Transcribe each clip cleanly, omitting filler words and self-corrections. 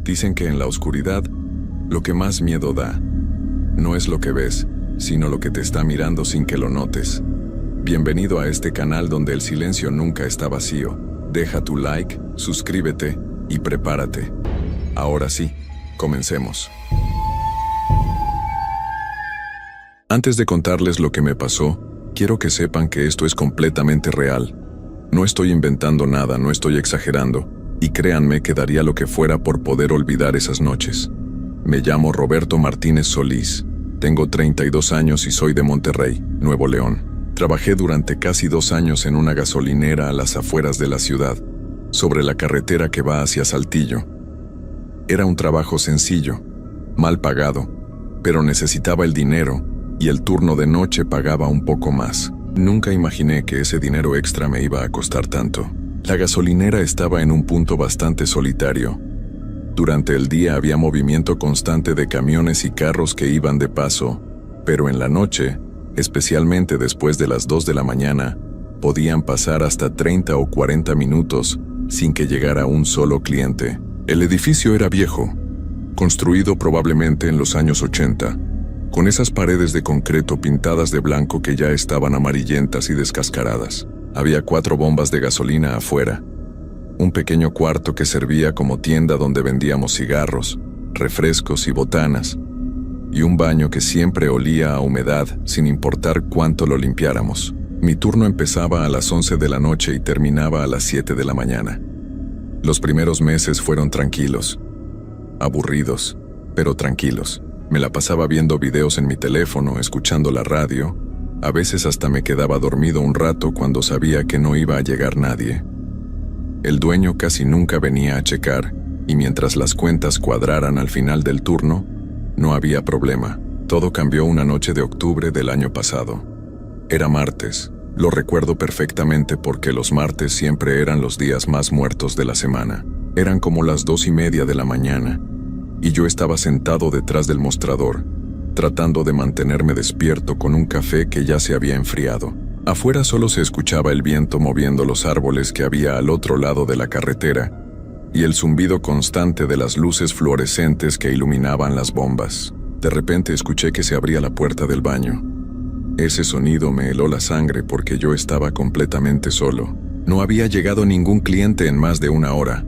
Dicen que en la oscuridad, lo que más miedo da, no es lo que ves, sino lo que te está mirando sin que lo notes. Bienvenido a este canal donde el silencio nunca está vacío. Deja tu like, suscríbete y prepárate. Ahora sí, comencemos. Antes de contarles lo que me pasó, quiero que sepan que esto es completamente real. No estoy inventando nada, no estoy exagerando, y créanme que daría lo que fuera por poder olvidar esas noches. Me llamo Roberto Martínez Solís, tengo 32 años y soy de Monterrey, Nuevo León. Trabajé durante casi 2 años en una gasolinera a las afueras de la ciudad, sobre la carretera que va hacia Saltillo. Era un trabajo sencillo, mal pagado, pero necesitaba el dinero y el turno de noche pagaba un poco más. Nunca imaginé que ese dinero extra me iba a costar tanto. La gasolinera estaba en un punto bastante solitario. Durante el día había movimiento constante de camiones y carros que iban de paso, pero en la noche, especialmente después de las 2 de la mañana, podían pasar hasta 30 o 40 minutos sin que llegara un solo cliente. El edificio era viejo, construido probablemente en los años 80, con esas paredes de concreto pintadas de blanco que ya estaban amarillentas y descascaradas. Había 4 bombas de gasolina afuera, un pequeño cuarto que servía como tienda donde vendíamos cigarros, refrescos y botanas, y un baño que siempre olía a humedad sin importar cuánto lo limpiáramos. Mi turno empezaba a las 11 de la noche y terminaba a las 7 de la mañana. Los primeros meses fueron tranquilos, aburridos, pero tranquilos. Me la pasaba viendo videos en mi teléfono, escuchando la radio. A veces hasta me quedaba dormido un rato cuando sabía que no iba a llegar nadie. El dueño casi nunca venía a checar, y mientras las cuentas cuadraran al final del turno, no había problema. Todo cambió una noche de octubre del año pasado. Era martes. Lo recuerdo perfectamente porque los martes siempre eran los días más muertos de la semana. Eran como las 2:30 de la mañana, y yo estaba sentado detrás del mostrador, tratando de mantenerme despierto con un café que ya se había enfriado. Afuera solo se escuchaba el viento moviendo los árboles que había al otro lado de la carretera, y el zumbido constante de las luces fluorescentes que iluminaban las bombas. De repente escuché que se abría la puerta del baño. Ese sonido me heló la sangre porque yo estaba completamente solo. No había llegado ningún cliente en más de 1 hora,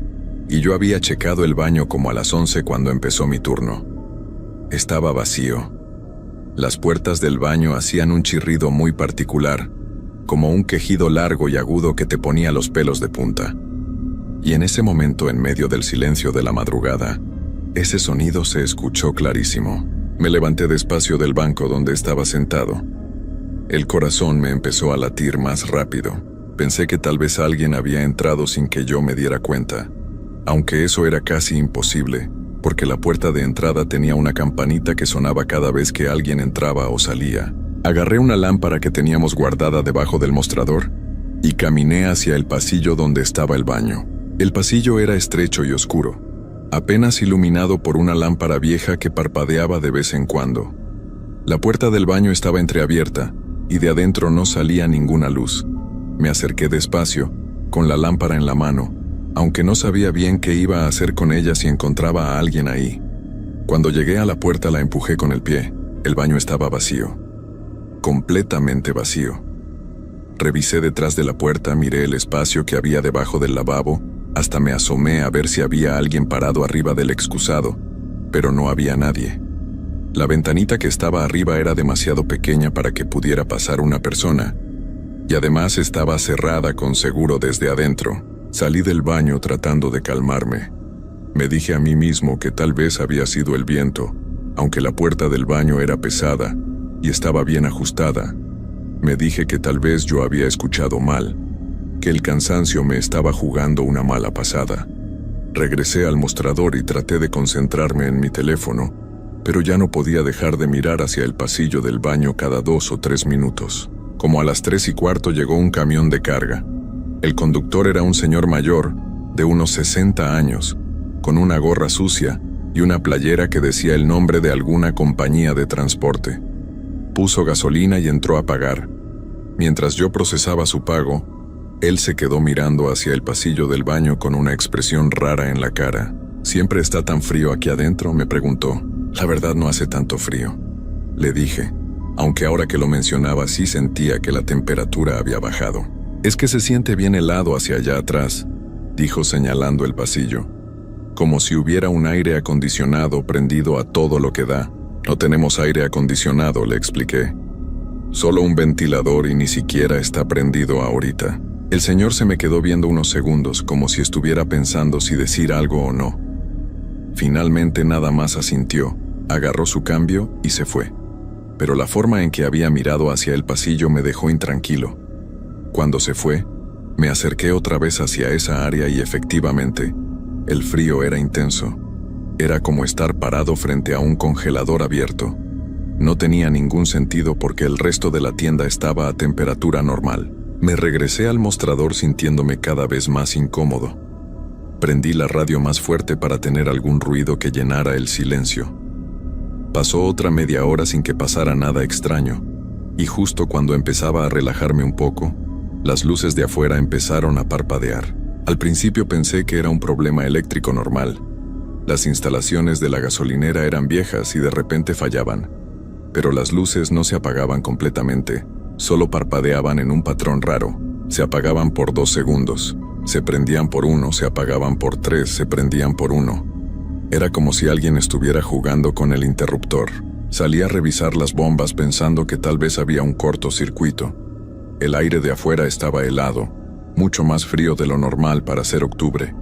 y yo había checado el baño como a las 11 cuando empezó mi turno. Estaba vacío. Las puertas del baño hacían un chirrido muy particular, como un quejido largo y agudo que te ponía los pelos de punta. Y en ese momento, en medio del silencio de la madrugada, ese sonido se escuchó clarísimo. Me levanté despacio del banco donde estaba sentado. El corazón me empezó a latir más rápido. Pensé que tal vez alguien había entrado sin que yo me diera cuenta, aunque eso era casi imposible, porque la puerta de entrada tenía una campanita que sonaba cada vez que alguien entraba o salía. Agarré una lámpara que teníamos guardada debajo del mostrador y caminé hacia el pasillo donde estaba el baño. El pasillo era estrecho y oscuro, apenas iluminado por una lámpara vieja que parpadeaba de vez en cuando. La puerta del baño estaba entreabierta y de adentro no salía ninguna luz. Me acerqué despacio, con la lámpara en la mano, aunque no sabía bien qué iba a hacer con ella si encontraba a alguien ahí. Cuando llegué a la puerta la empujé con el pie. El baño estaba vacío. Completamente vacío. Revisé detrás de la puerta, miré el espacio que había debajo del lavabo, hasta me asomé a ver si había alguien parado arriba del excusado, pero no había nadie. La ventanita que estaba arriba era demasiado pequeña para que pudiera pasar una persona, y además estaba cerrada con seguro desde adentro. Salí del baño tratando de calmarme. Me dije a mí mismo que tal vez había sido el viento, aunque la puerta del baño era pesada y estaba bien ajustada. Me dije que tal vez yo había escuchado mal, que el cansancio me estaba jugando una mala pasada. Regresé al mostrador y traté de concentrarme en mi teléfono, pero ya no podía dejar de mirar hacia el pasillo del baño cada 2 o 3 minutos. Como a las 3:15 llegó un camión de carga. El conductor era un señor mayor, de unos 60 años, con una gorra sucia y una playera que decía el nombre de alguna compañía de transporte. Puso gasolina y entró a pagar. Mientras yo procesaba su pago, él se quedó mirando hacia el pasillo del baño con una expresión rara en la cara. ¿Siempre está tan frío aquí adentro?, me preguntó. La verdad no hace tanto frío, le dije, aunque ahora que lo mencionaba sí sentía que la temperatura había bajado. Es que se siente bien helado hacia allá atrás, dijo señalando el pasillo, como si hubiera un aire acondicionado prendido a todo lo que da. No tenemos aire acondicionado, le expliqué. Solo un ventilador y ni siquiera está prendido ahorita. El señor se me quedó viendo unos segundos como si estuviera pensando si decir algo o no. Finalmente nada más asintió, agarró su cambio y se fue. Pero la forma en que había mirado hacia el pasillo me dejó intranquilo. Cuando se fue, me acerqué otra vez hacia esa área y efectivamente, el frío era intenso. Era como estar parado frente a un congelador abierto. No tenía ningún sentido porque el resto de la tienda estaba a temperatura normal. Me regresé al mostrador sintiéndome cada vez más incómodo. Prendí la radio más fuerte para tener algún ruido que llenara el silencio. Pasó otra media hora sin que pasara nada extraño, y justo cuando empezaba a relajarme un poco, las luces de afuera empezaron a parpadear. Al principio pensé que era un problema eléctrico normal. Las instalaciones de la gasolinera eran viejas y de repente fallaban, pero las luces no se apagaban completamente, solo parpadeaban en un patrón raro. Se apagaban por 2 segundos, se prendían por 1, se apagaban por 3, se prendían por 1. Era como si alguien estuviera jugando con el interruptor. Salí a revisar las bombas pensando que tal vez había un cortocircuito. El aire de afuera estaba helado, mucho más frío de lo normal para ser octubre.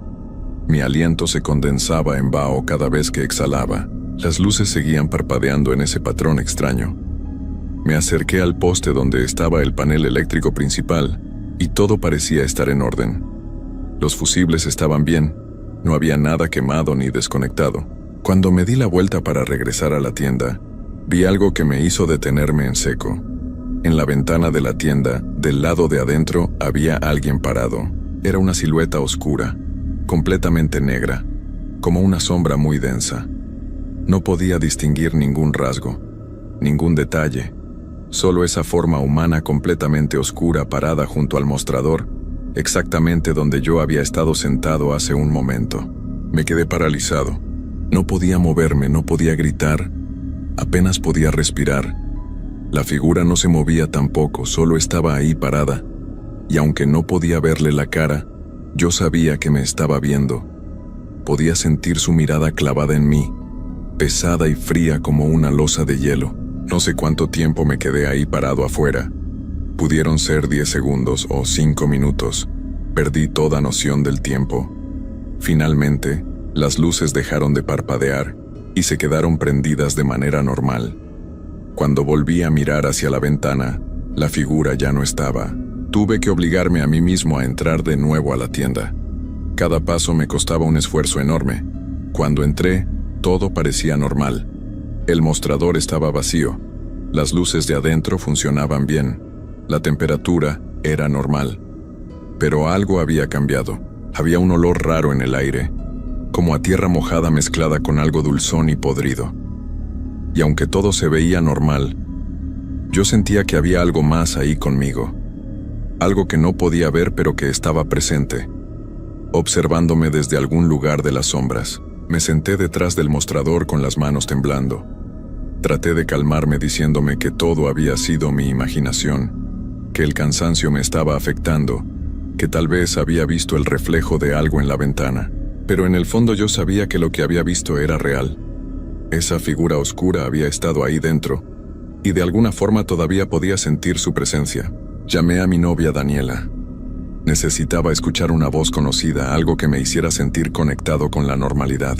Mi aliento se condensaba en vaho cada vez que exhalaba. Las luces seguían parpadeando en ese patrón extraño. Me acerqué al poste donde estaba el panel eléctrico principal y todo parecía estar en orden. Los fusibles estaban bien, no había nada quemado ni desconectado. Cuando me di la vuelta para regresar a la tienda, vi algo que me hizo detenerme en seco. En la ventana de la tienda, del lado de adentro, había alguien parado. Era una silueta oscura, completamente negra, como una sombra muy densa. No podía distinguir ningún rasgo, ningún detalle, solo esa forma humana completamente oscura parada junto al mostrador, exactamente donde yo había estado sentado hace un momento. Me quedé paralizado. No podía moverme, no podía gritar, apenas podía respirar. La figura no se movía tampoco, solo estaba ahí parada, y aunque no podía verle la cara, yo sabía que me estaba viendo. Podía sentir su mirada clavada en mí, pesada y fría como una losa de hielo. No sé cuánto tiempo me quedé ahí parado afuera. Pudieron ser 10 segundos o 5 minutos. Perdí toda noción del tiempo. Finalmente, las luces dejaron de parpadear y se quedaron prendidas de manera normal. Cuando volví a mirar hacia la ventana, la figura ya no estaba. Tuve que obligarme a mí mismo a entrar de nuevo a la tienda. Cada paso me costaba un esfuerzo enorme. Cuando entré, todo parecía normal. El mostrador estaba vacío. Las luces de adentro funcionaban bien. La temperatura era normal. Pero algo había cambiado. Había un olor raro en el aire, como a tierra mojada mezclada con algo dulzón y podrido. Y aunque todo se veía normal, yo sentía que había algo más ahí conmigo. Algo que no podía ver pero que estaba presente, observándome desde algún lugar de las sombras. Me senté detrás del mostrador con las manos temblando. Traté de calmarme diciéndome que todo había sido mi imaginación, que el cansancio me estaba afectando, que tal vez había visto el reflejo de algo en la ventana. Pero en el fondo yo sabía que lo que había visto era real. Esa figura oscura había estado ahí dentro, y de alguna forma todavía podía sentir su presencia. Llamé a mi novia Daniela. Necesitaba escuchar una voz conocida, algo que me hiciera sentir conectado con la normalidad.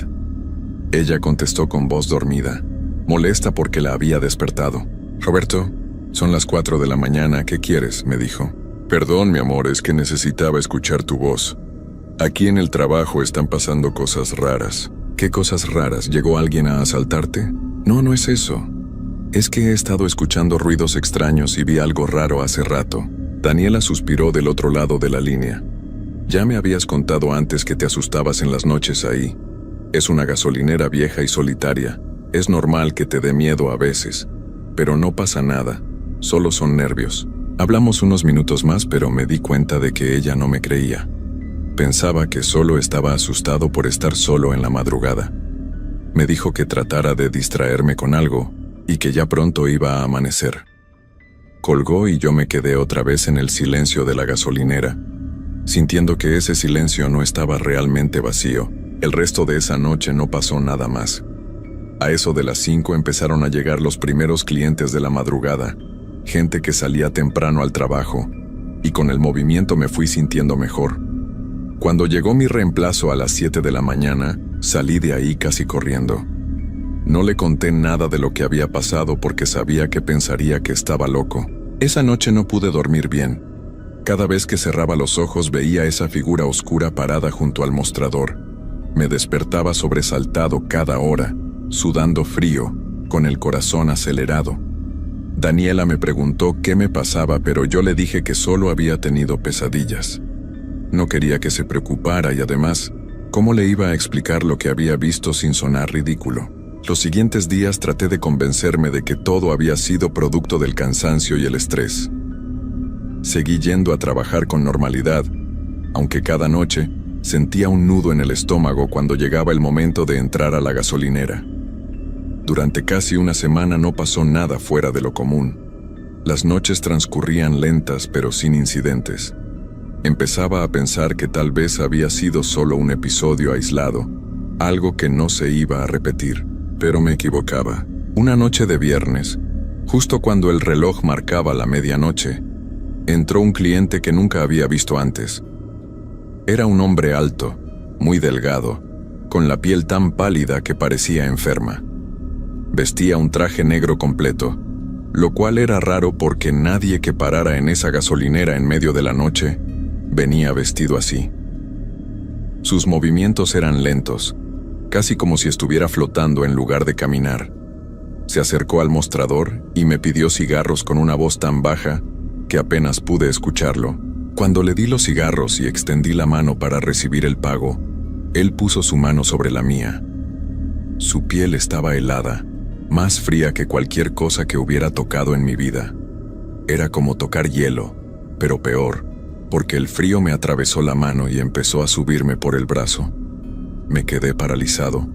Ella contestó con voz dormida, molesta porque la había despertado. «Roberto, son las 4 de la mañana, ¿qué quieres?», me dijo. «Perdón, mi amor, es que necesitaba escuchar tu voz. Aquí en el trabajo están pasando cosas raras». «¿Qué cosas raras? ¿Llegó alguien a asaltarte?» «No, no es eso. Es que he estado escuchando ruidos extraños y vi algo raro hace rato». Daniela suspiró del otro lado de la línea. «Ya me habías contado antes que te asustabas en las noches ahí. Es una gasolinera vieja y solitaria. Es normal que te dé miedo a veces, pero no pasa nada. Solo son nervios». Hablamos unos minutos más, pero me di cuenta de que ella no me creía. Pensaba que solo estaba asustado por estar solo en la madrugada. Me dijo que tratara de distraerme con algo y que ya pronto iba a amanecer. Colgó y yo me quedé otra vez en el silencio de la gasolinera, sintiendo que ese silencio no estaba realmente vacío. El resto de esa noche no pasó nada más. A eso de las 5 empezaron a llegar los primeros clientes de la madrugada, gente que salía temprano al trabajo, y con el movimiento me fui sintiendo mejor. Cuando llegó mi reemplazo a las 7 de la mañana, salí de ahí casi corriendo. No le conté nada de lo que había pasado porque sabía que pensaría que estaba loco. Esa noche no pude dormir bien. Cada vez que cerraba los ojos veía esa figura oscura parada junto al mostrador. Me despertaba sobresaltado cada hora, sudando frío, con el corazón acelerado. Daniela me preguntó qué me pasaba, pero yo le dije que solo había tenido pesadillas. No quería que se preocupara y además, ¿cómo le iba a explicar lo que había visto sin sonar ridículo? Los siguientes días traté de convencerme de que todo había sido producto del cansancio y el estrés. Seguí yendo a trabajar con normalidad, aunque cada noche sentía un nudo en el estómago cuando llegaba el momento de entrar a la gasolinera. Durante casi una semana no pasó nada fuera de lo común. Las noches transcurrían lentas pero sin incidentes. Empezaba a pensar que tal vez había sido solo un episodio aislado, algo que no se iba a repetir, pero me equivocaba. Una noche de viernes, justo cuando el reloj marcaba la medianoche, entró un cliente que nunca había visto antes. Era un hombre alto, muy delgado, con la piel tan pálida que parecía enferma. Vestía un traje negro completo, lo cual era raro porque nadie que parara en esa gasolinera en medio de la noche venía vestido así. Sus movimientos eran lentos, casi como si estuviera flotando en lugar de caminar. Se acercó al mostrador y me pidió cigarros con una voz tan baja que apenas pude escucharlo. Cuando le di los cigarros y extendí la mano para recibir el pago, él puso su mano sobre la mía. Su piel estaba helada, más fría que cualquier cosa que hubiera tocado en mi vida. Era como tocar hielo, pero peor, porque el frío me atravesó la mano y empezó a subirme por el brazo. Me quedé paralizado,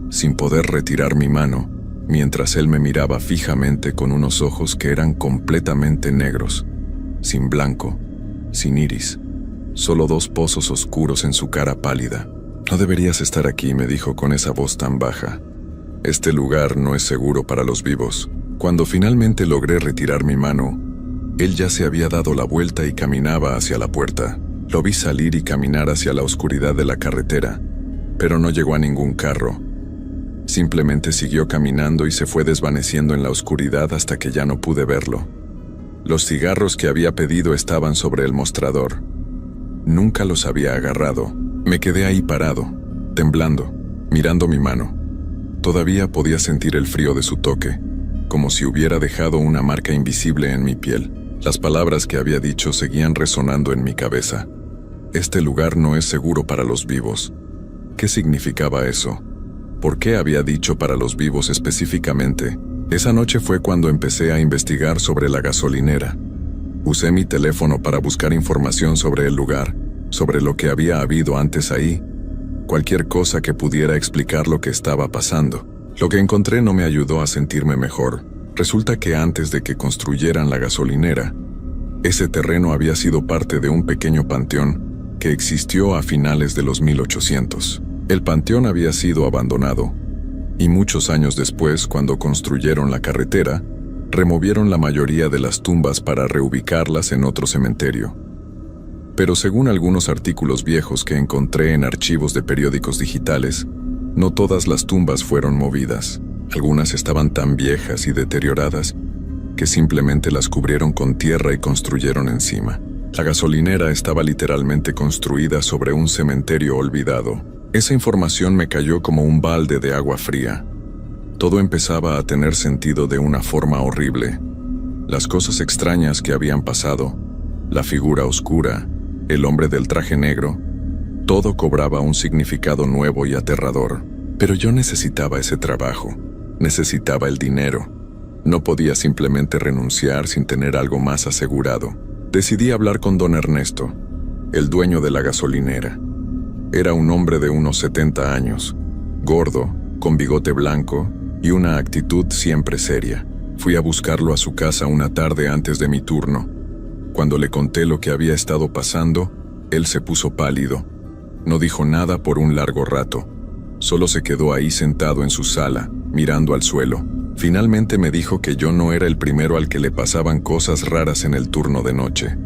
sin poder retirar mi mano, mientras él me miraba fijamente con unos ojos que eran completamente negros, sin blanco, sin iris, solo 2 pozos oscuros en su cara pálida. «No deberías estar aquí», me dijo con esa voz tan baja. «Este lugar no es seguro para los vivos». Cuando finalmente logré retirar mi mano, él ya se había dado la vuelta y caminaba hacia la puerta. Lo vi salir y caminar hacia la oscuridad de la carretera, pero no llegó a ningún carro. Simplemente siguió caminando y se fue desvaneciendo en la oscuridad hasta que ya no pude verlo. Los cigarros que había pedido estaban sobre el mostrador. Nunca los había agarrado. Me quedé ahí parado, temblando, mirando mi mano. Todavía podía sentir el frío de su toque, como si hubiera dejado una marca invisible en mi piel. Las palabras que había dicho seguían resonando en mi cabeza. Este lugar no es seguro para los vivos. ¿Qué significaba eso? ¿Por qué había dicho para los vivos específicamente? Esa noche fue cuando empecé a investigar sobre la gasolinera. Usé mi teléfono para buscar información sobre el lugar, sobre lo que había habido antes ahí, cualquier cosa que pudiera explicar lo que estaba pasando. Lo que encontré no me ayudó a sentirme mejor. Resulta que antes de que construyeran la gasolinera, ese terreno había sido parte de un pequeño panteón que existió a finales de los 1800. El panteón había sido abandonado, y muchos años después, cuando construyeron la carretera, removieron la mayoría de las tumbas para reubicarlas en otro cementerio. Pero según algunos artículos viejos que encontré en archivos de periódicos digitales, no todas las tumbas fueron movidas. Algunas estaban tan viejas y deterioradas que simplemente las cubrieron con tierra y construyeron encima. La gasolinera estaba literalmente construida sobre un cementerio olvidado. Esa información me cayó como un balde de agua fría. Todo empezaba a tener sentido de una forma horrible. Las cosas extrañas que habían pasado, la figura oscura, el hombre del traje negro, todo cobraba un significado nuevo y aterrador. Pero yo necesitaba ese trabajo. Necesitaba el dinero. No podía simplemente renunciar sin tener algo más asegurado. Decidí hablar con don Ernesto, el dueño de la gasolinera. Era un hombre de unos 70 años, gordo, con bigote blanco y una actitud siempre seria. Fui a buscarlo a su casa una tarde antes de mi turno. Cuando le conté lo que había estado pasando, él se puso pálido. No dijo nada por un largo rato. Solo se quedó ahí sentado en su sala, mirando al suelo. Finalmente me dijo que yo no era el primero al que le pasaban cosas raras en el turno de noche.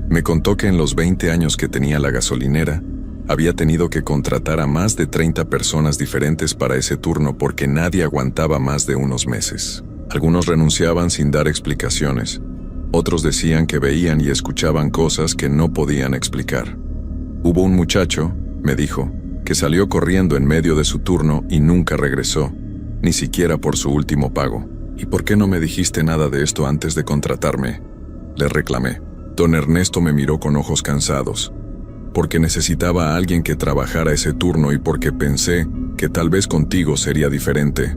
Me contó que en los 20 años que tenía la gasolinera, había tenido que contratar a más de 30 personas diferentes para ese turno porque nadie aguantaba más de unos meses. Algunos renunciaban sin dar explicaciones. Otros decían que veían y escuchaban cosas que no podían explicar. Hubo un muchacho, me dijo, que salió corriendo en medio de su turno y nunca regresó, ni siquiera por su último pago. ¿Y por qué no me dijiste nada de esto antes de contratarme?, le reclamé. Don Ernesto me miró con ojos cansados. Porque necesitaba a alguien que trabajara ese turno y porque pensé que tal vez contigo sería diferente.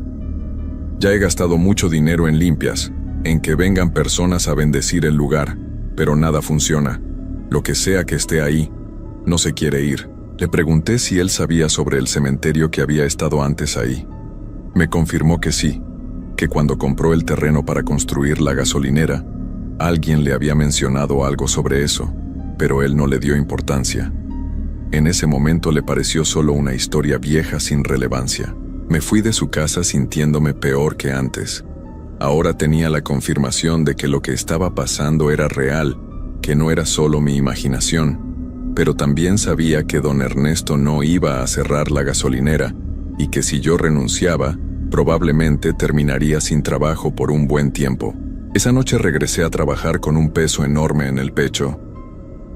Ya he gastado mucho dinero en limpias, en que vengan personas a bendecir el lugar, pero nada funciona. Lo que sea que esté ahí, no se quiere ir. Le pregunté si él sabía sobre el cementerio que había estado antes ahí. Me confirmó que sí, que cuando compró el terreno para construir la gasolinera, alguien le había mencionado algo sobre eso, pero él no le dio importancia. En ese momento le pareció solo una historia vieja sin relevancia. Me fui de su casa sintiéndome peor que antes. Ahora tenía la confirmación de que lo que estaba pasando era real, que no era solo mi imaginación, pero también sabía que don Ernesto no iba a cerrar la gasolinera y que si yo renunciaba, probablemente terminaría sin trabajo por un buen tiempo. Esa noche regresé a trabajar con un peso enorme en el pecho.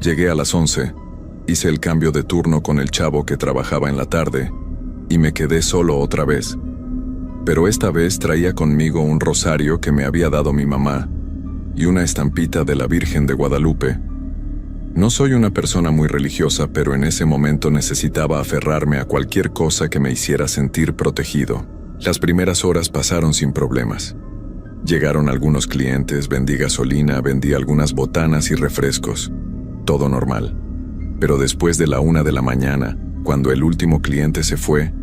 Llegué a las 11, hice el cambio de turno con el chavo que trabajaba en la tarde y me quedé solo otra vez. Pero esta vez traía conmigo un rosario que me había dado mi mamá y una estampita de la Virgen de Guadalupe. No soy una persona muy religiosa, pero en ese momento necesitaba aferrarme a cualquier cosa que me hiciera sentir protegido. Las primeras horas pasaron sin problemas. Llegaron algunos clientes, vendí gasolina, vendí algunas botanas y refrescos. Todo normal. Pero después de la 1 de la mañana, cuando el último cliente se fue,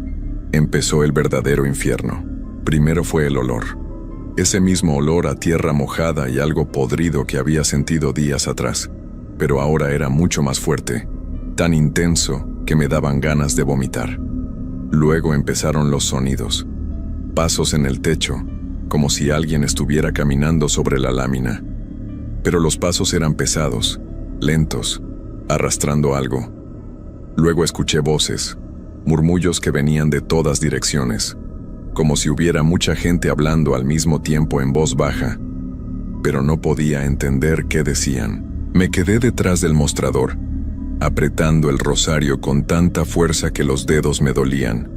empezó el verdadero infierno. Primero fue el olor. Ese mismo olor a tierra mojada y algo podrido que había sentido días atrás. Pero ahora era mucho más fuerte, tan intenso que me daban ganas de vomitar. Luego empezaron los sonidos. Pasos en el techo, como si alguien estuviera caminando sobre la lámina. Pero los pasos eran pesados, lentos, arrastrando algo. Luego escuché voces, murmullos que venían de todas direcciones, como si hubiera mucha gente hablando al mismo tiempo en voz baja, pero no podía entender qué decían. Me quedé detrás del mostrador, apretando el rosario con tanta fuerza que los dedos me dolían.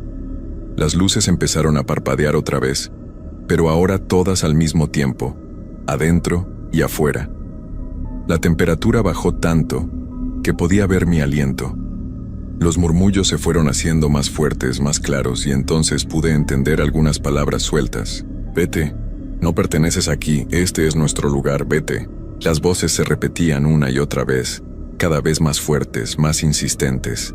Las luces empezaron a parpadear otra vez, pero ahora todas al mismo tiempo, adentro y afuera. La temperatura bajó tanto que podía ver mi aliento. Los murmullos se fueron haciendo más fuertes, más claros, y entonces pude entender algunas palabras sueltas. Vete, no perteneces aquí, este es nuestro lugar, vete. Las voces se repetían una y otra vez, cada vez más fuertes, más insistentes.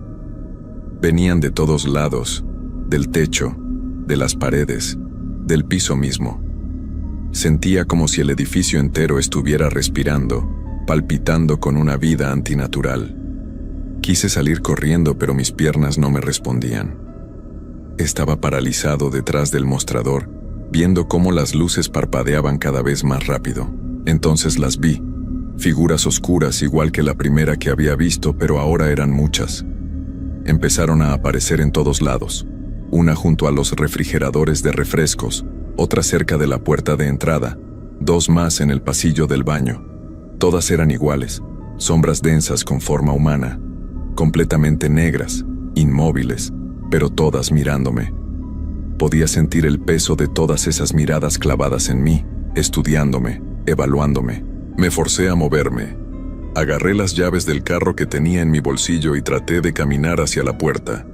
Venían de todos lados, del techo, de las paredes, del piso mismo. Sentía como si el edificio entero estuviera respirando, palpitando con una vida antinatural. Quise salir corriendo, pero mis piernas no me respondían. Estaba paralizado detrás del mostrador, viendo cómo las luces parpadeaban cada vez más rápido. Entonces las vi, figuras oscuras igual que la primera que había visto, pero ahora eran muchas. Empezaron a aparecer en todos lados, una junto a los refrigeradores de refrescos, otra cerca de la puerta de entrada, 2 más en el pasillo del baño. Todas eran iguales, sombras densas con forma humana, completamente negras, inmóviles, pero todas mirándome. Podía sentir el peso de todas esas miradas clavadas en mí, estudiándome, evaluándome. Me forcé a moverme. Agarré las llaves del carro que tenía en mi bolsillo y traté de caminar hacia la puerta.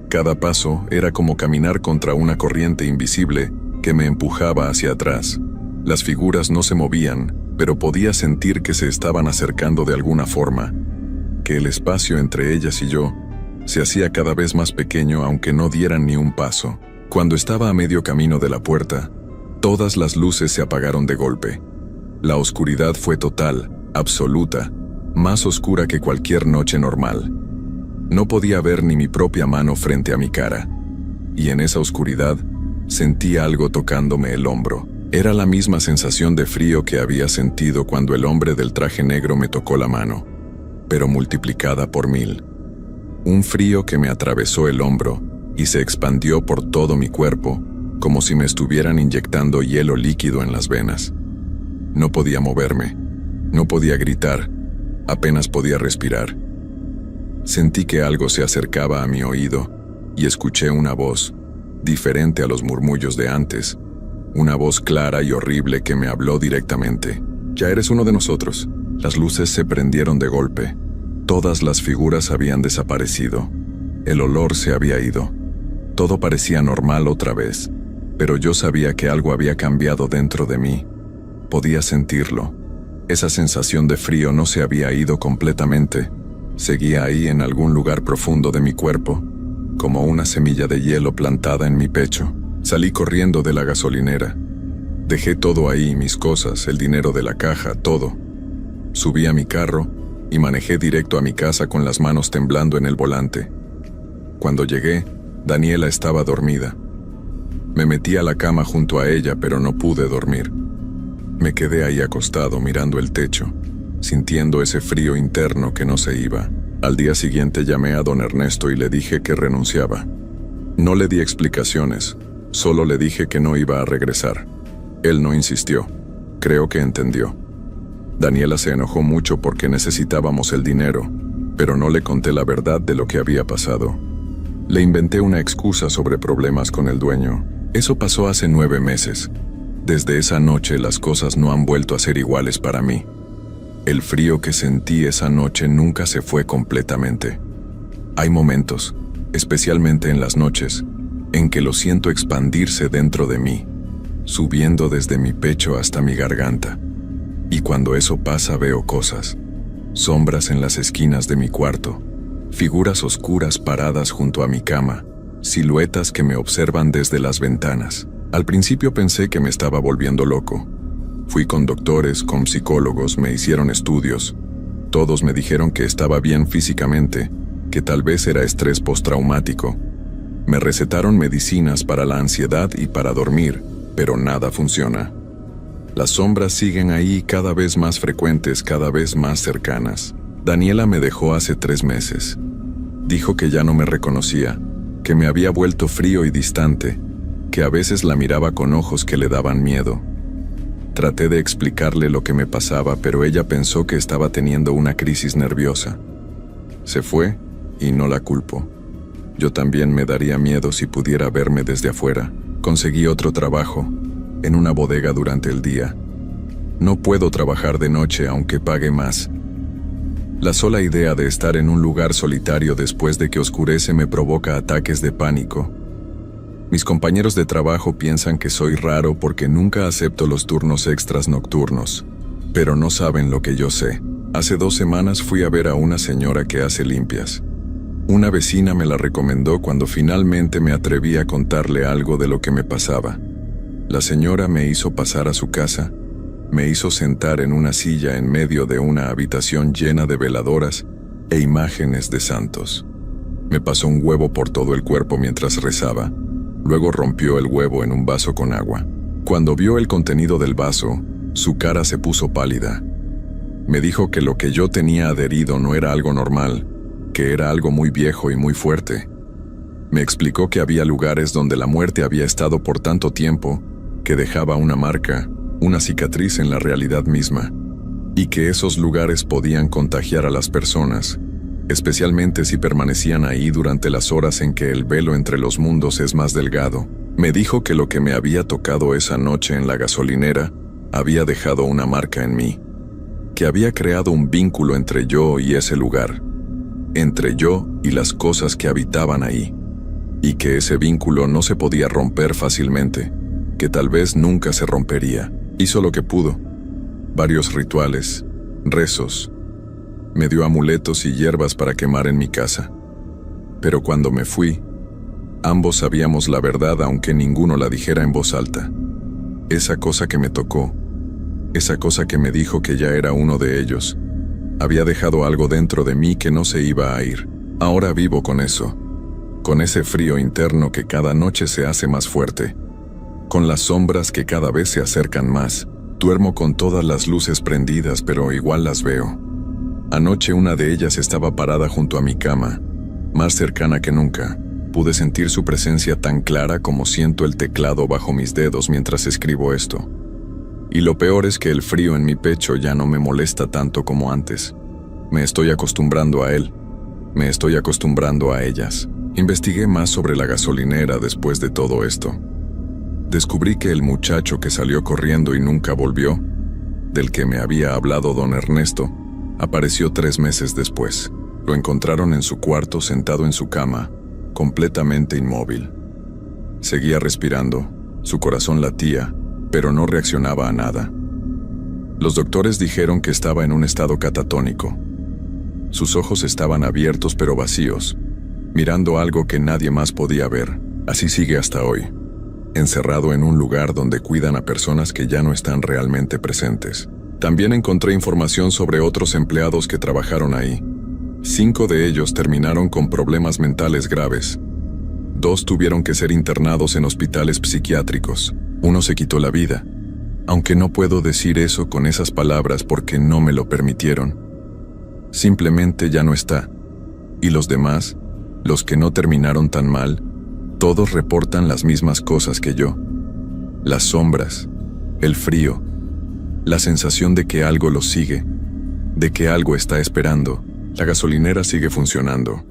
Cada paso era como caminar contra una corriente invisible que me empujaba hacia atrás. Las figuras no se movían, pero podía sentir que se estaban acercando de alguna forma, que el espacio entre ellas y yo Se hacía cada vez más pequeño aunque no dieran ni un paso. Cuando estaba a medio camino de la puerta, todas las luces se apagaron de golpe. La oscuridad fue total, absoluta, más oscura que cualquier noche normal. No podía ver ni mi propia mano frente a mi cara. Y en esa oscuridad, sentí algo tocándome el hombro. Era la misma sensación de frío que había sentido cuando el hombre del traje negro me tocó la mano, pero multiplicada por 1000. Un frío que me atravesó el hombro y se expandió por todo mi cuerpo, como si me estuvieran inyectando hielo líquido en las venas. No podía moverme, no podía gritar, apenas podía respirar. Sentí que algo se acercaba a mi oído y escuché una voz, diferente a los murmullos de antes, una voz clara y horrible que me habló directamente. «Ya eres uno de nosotros». Las luces se prendieron de golpe. Todas las figuras habían desaparecido. El olor se había ido. Todo parecía normal otra vez, pero yo sabía que algo había cambiado dentro de mí. Podía sentirlo. Esa sensación de frío no se había ido completamente. Seguía ahí en algún lugar profundo de mi cuerpo, como una semilla de hielo plantada en mi pecho. Salí corriendo de la gasolinera. Dejé todo ahí, mis cosas, el dinero de la caja, todo. Subí a mi carro y manejé directo a mi casa con las manos temblando en el volante. Cuando llegué, Daniela estaba dormida. Me metí a la cama junto a ella, pero no pude dormir. Me quedé ahí acostado mirando el techo, sintiendo ese frío interno que no se iba. Al día siguiente llamé a don Ernesto y le dije que renunciaba. No le di explicaciones, solo le dije que no iba a regresar. Él no insistió. Creo que entendió. Daniela se enojó mucho porque necesitábamos el dinero, pero no le conté la verdad de lo que había pasado. Le inventé una excusa sobre problemas con el dueño. Eso pasó hace 9 meses. Desde esa noche las cosas no han vuelto a ser iguales para mí. El frío que sentí esa noche nunca se fue completamente. Hay momentos, especialmente en las noches, en que lo siento expandirse dentro de mí, subiendo desde mi pecho hasta mi garganta. Y cuando eso pasa veo cosas, sombras en las esquinas de mi cuarto, figuras oscuras paradas junto a mi cama, siluetas que me observan desde las ventanas. Al principio pensé que me estaba volviendo loco. Fui con doctores, con psicólogos, me hicieron estudios. Todos me dijeron que estaba bien físicamente, que tal vez era estrés postraumático. Me recetaron medicinas para la ansiedad y para dormir, pero nada funciona. Las sombras siguen ahí cada vez más frecuentes, cada vez más cercanas. Daniela me dejó hace 3 meses. Dijo que ya no me reconocía, que me había vuelto frío y distante, que a veces la miraba con ojos que le daban miedo. Traté de explicarle lo que me pasaba, pero ella pensó que estaba teniendo una crisis nerviosa. Se fue y no la culpo. Yo también me daría miedo si pudiera verme desde afuera. Conseguí otro trabajo, en una bodega durante el día. No puedo trabajar de noche aunque pague más. La sola idea de estar en un lugar solitario después de que oscurece me provoca ataques de pánico. Mis compañeros de trabajo piensan que soy raro porque nunca acepto los turnos extras nocturnos, pero no saben lo que yo sé. Hace 2 semanas fui a ver a una señora que hace limpias. Una vecina me la recomendó cuando finalmente me atreví a contarle algo de lo que me pasaba. La señora me hizo pasar a su casa, me hizo sentar en una silla en medio de una habitación llena de veladoras e imágenes de santos. Me pasó un huevo por todo el cuerpo mientras rezaba. Luego rompió el huevo en un vaso con agua. Cuando vio el contenido del vaso, su cara se puso pálida. Me dijo que lo que yo tenía adherido no era algo normal, que era algo muy viejo y muy fuerte. Me explicó que había lugares donde la muerte había estado por tanto tiempo que dejaba una marca, una cicatriz en la realidad misma, y que esos lugares podían contagiar a las personas, especialmente si permanecían ahí durante las horas en que el velo entre los mundos es más delgado. Me dijo que lo que me había tocado esa noche en la gasolinera había dejado una marca en mí, que había creado un vínculo entre yo y ese lugar, entre yo y las cosas que habitaban ahí, y que ese vínculo no se podía romper fácilmente, que tal vez nunca se rompería. Hizo lo que pudo, varios rituales, rezos. Me dio amuletos y hierbas para quemar en mi casa. Pero cuando me fui, ambos sabíamos la verdad aunque ninguno la dijera en voz alta. Esa cosa que me tocó, esa cosa que me dijo que ya era uno de ellos, había dejado algo dentro de mí que no se iba a ir. Ahora vivo con eso, con ese frío interno que cada noche se hace más fuerte, con las sombras que cada vez se acercan más. Duermo con todas las luces prendidas, pero igual las veo. Anoche una de ellas estaba parada junto a mi cama, más cercana que nunca. Pude sentir su presencia tan clara como siento el teclado bajo mis dedos mientras escribo esto. Y lo peor es que el frío en mi pecho ya no me molesta tanto como antes. Me estoy acostumbrando a él. Me estoy acostumbrando a ellas. Investigué más sobre la gasolinera después de todo esto. Descubrí que el muchacho que salió corriendo y nunca volvió, del que me había hablado don Ernesto, apareció 3 meses después. Lo encontraron en su cuarto sentado en su cama, completamente inmóvil. Seguía respirando, su corazón latía, pero no reaccionaba a nada. Los doctores dijeron que estaba en un estado catatónico. Sus ojos estaban abiertos pero vacíos, mirando algo que nadie más podía ver. Así sigue hasta hoy, encerrado en un lugar donde cuidan a personas que ya no están realmente presentes. También encontré información sobre otros empleados que trabajaron ahí. 5 de ellos terminaron con problemas mentales graves. 2 tuvieron que ser internados en hospitales psiquiátricos. 1 se quitó la vida, aunque no puedo decir eso con esas palabras porque no me lo permitieron. Simplemente ya no está. Y los demás, los que no terminaron tan mal, todos reportan las mismas cosas que yo. Las sombras, el frío, la sensación de que algo los sigue, de que algo está esperando. La gasolinera sigue funcionando.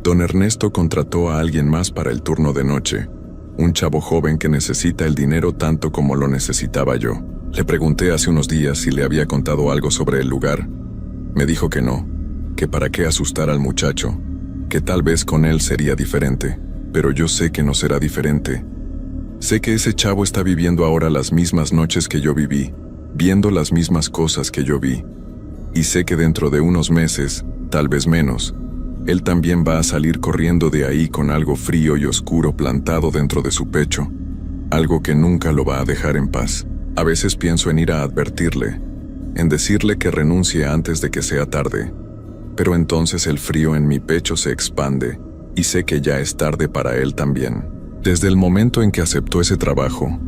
Don Ernesto contrató a alguien más para el turno de noche, un chavo joven que necesita el dinero tanto como lo necesitaba yo. Le pregunté hace unos días si le había contado algo sobre el lugar. Me dijo que no, que para qué asustar al muchacho, que tal vez con él sería diferente, pero yo sé que no será diferente. Sé que ese chavo está viviendo ahora las mismas noches que yo viví, viendo las mismas cosas que yo vi. Y sé que dentro de unos meses, tal vez menos, él también va a salir corriendo de ahí con algo frío y oscuro plantado dentro de su pecho, algo que nunca lo va a dejar en paz. A veces pienso en ir a advertirle, en decirle que renuncie antes de que sea tarde, pero entonces el frío en mi pecho se expande y sé que ya es tarde para él también. Desde el momento en que aceptó ese trabajo,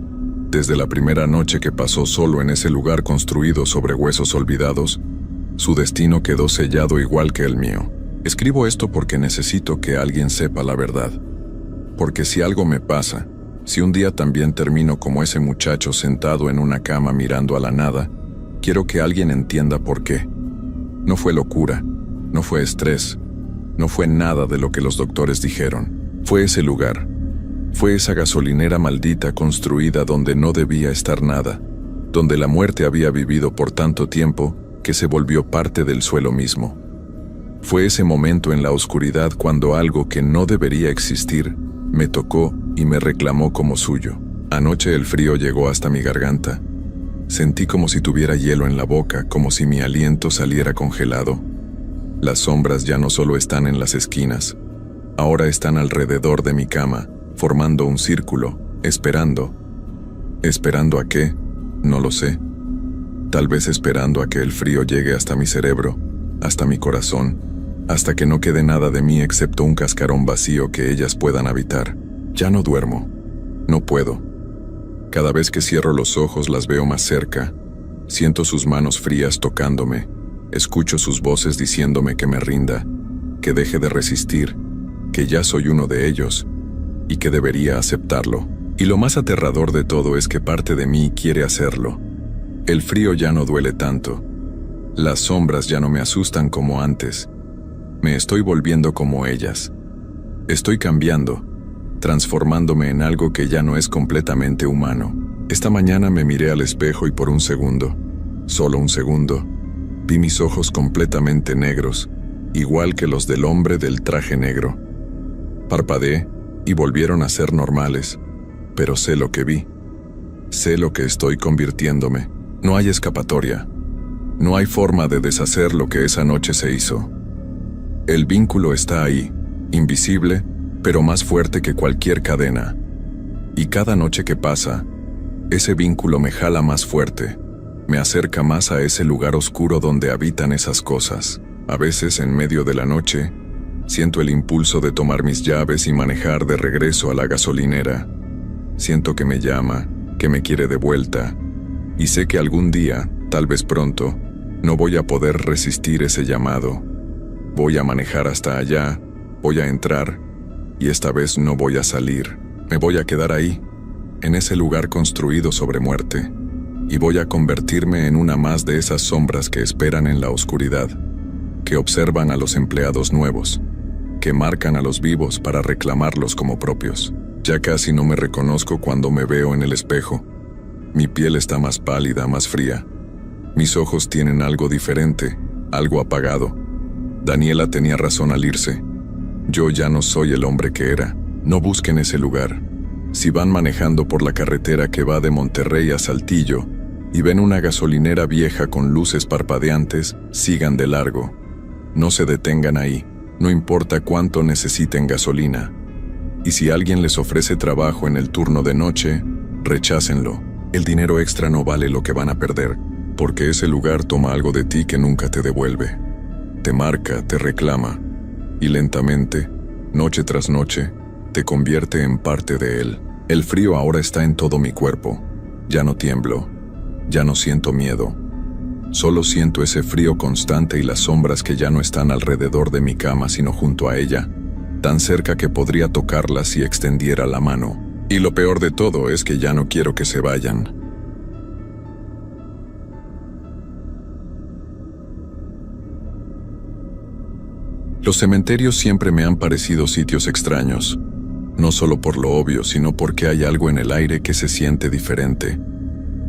desde la primera noche que pasó solo en ese lugar construido sobre huesos olvidados, su destino quedó sellado igual que el mío. Escribo esto porque necesito que alguien sepa la verdad. Porque si algo me pasa, si un día también termino como ese muchacho sentado en una cama mirando a la nada, quiero que alguien entienda por qué. No fue locura, no fue estrés, no fue nada de lo que los doctores dijeron. Fue ese lugar. Fue esa gasolinera maldita construida donde no debía estar nada, donde la muerte había vivido por tanto tiempo que se volvió parte del suelo mismo. Fue ese momento en la oscuridad cuando algo que no debería existir me tocó y me reclamó como suyo. Anoche el frío llegó hasta mi garganta. Sentí como si tuviera hielo en la boca, como si mi aliento saliera congelado. Las sombras ya no solo están en las esquinas, ahora están alrededor de mi cama, formando un círculo, esperando. ¿Esperando a qué? No lo sé. Tal vez esperando a que el frío llegue hasta mi cerebro, hasta mi corazón, hasta que no quede nada de mí excepto un cascarón vacío que ellas puedan habitar. Ya no duermo. No puedo. Cada vez que cierro los ojos las veo más cerca. Siento sus manos frías tocándome. Escucho sus voces diciéndome que me rinda, que deje de resistir, que ya soy uno de ellos y que debería aceptarlo. Y lo más aterrador de todo es que parte de mí quiere hacerlo. El frío ya no duele tanto. Las sombras ya no me asustan como antes. Me estoy volviendo como ellas. Estoy cambiando, transformándome en algo que ya no es completamente humano. Esta mañana me miré al espejo y por un segundo, solo un segundo, vi mis ojos completamente negros, igual que los del hombre del traje negro. Parpadeé y volvieron a ser normales, pero sé lo que vi. Sé lo que estoy convirtiéndome. No hay escapatoria. No hay forma de deshacer lo que esa noche se hizo. El vínculo está ahí, invisible, pero más fuerte que cualquier cadena. Y cada noche que pasa, ese vínculo me jala más fuerte, me acerca más a ese lugar oscuro donde habitan esas cosas. A veces, en medio de la noche, siento el impulso de tomar mis llaves y manejar de regreso a la gasolinera. Siento que me llama, que me quiere de vuelta, y sé que algún día, tal vez pronto, no voy a poder resistir ese llamado. Voy a manejar hasta allá, voy a entrar, y esta vez no voy a salir. Me voy a quedar ahí, en ese lugar construido sobre muerte, y voy a convertirme en una más de esas sombras que esperan en la oscuridad, que observan a los empleados nuevos, que marcan a los vivos para reclamarlos como propios. Ya casi no me reconozco cuando me veo en el espejo. Mi piel está más pálida, más fría. Mis ojos tienen algo diferente, algo apagado. Daniela tenía razón al irse. Yo ya no soy el hombre que era. No busquen ese lugar. Si van manejando por la carretera que va de Monterrey a Saltillo y ven una gasolinera vieja con luces parpadeantes, sigan de largo. No se detengan ahí, no importa cuánto necesiten gasolina. Y si alguien les ofrece trabajo en el turno de noche, rechácenlo. El dinero extra no vale lo que van a perder, porque ese lugar toma algo de ti que nunca te devuelve. Te marca, te reclama, y lentamente, noche tras noche, te convierte en parte de él. El frío ahora está en todo mi cuerpo. Ya no tiemblo, ya no siento miedo. Solo siento ese frío constante y las sombras que ya no están alrededor de mi cama sino junto a ella, tan cerca que podría tocarlas si extendiera la mano. Y lo peor de todo es que ya no quiero que se vayan. Los cementerios siempre me han parecido sitios extraños, no solo por lo obvio, sino porque hay algo en el aire que se siente diferente,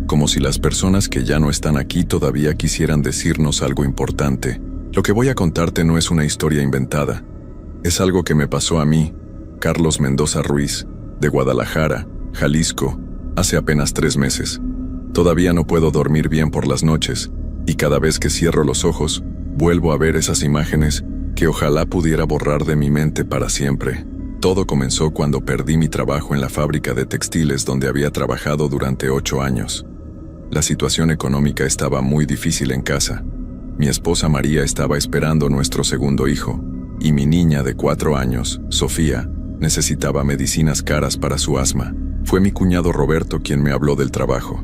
como si las personas que ya no están aquí todavía quisieran decirnos algo importante. Lo que voy a contarte no es una historia inventada, es algo que me pasó a mí, Carlos Mendoza Ruiz, de Guadalajara, Jalisco, hace apenas 3 meses. Todavía no puedo dormir bien por las noches, y cada vez que cierro los ojos, vuelvo a ver esas imágenes que ojalá pudiera borrar de mi mente para siempre. Todo comenzó cuando perdí mi trabajo en la fábrica de textiles donde había trabajado durante 8 años. La situación económica estaba muy difícil en casa. Mi esposa María estaba esperando nuestro segundo hijo, y mi niña de 4 años, Sofía, necesitaba medicinas caras para su asma. Fue mi cuñado Roberto quien me habló del trabajo.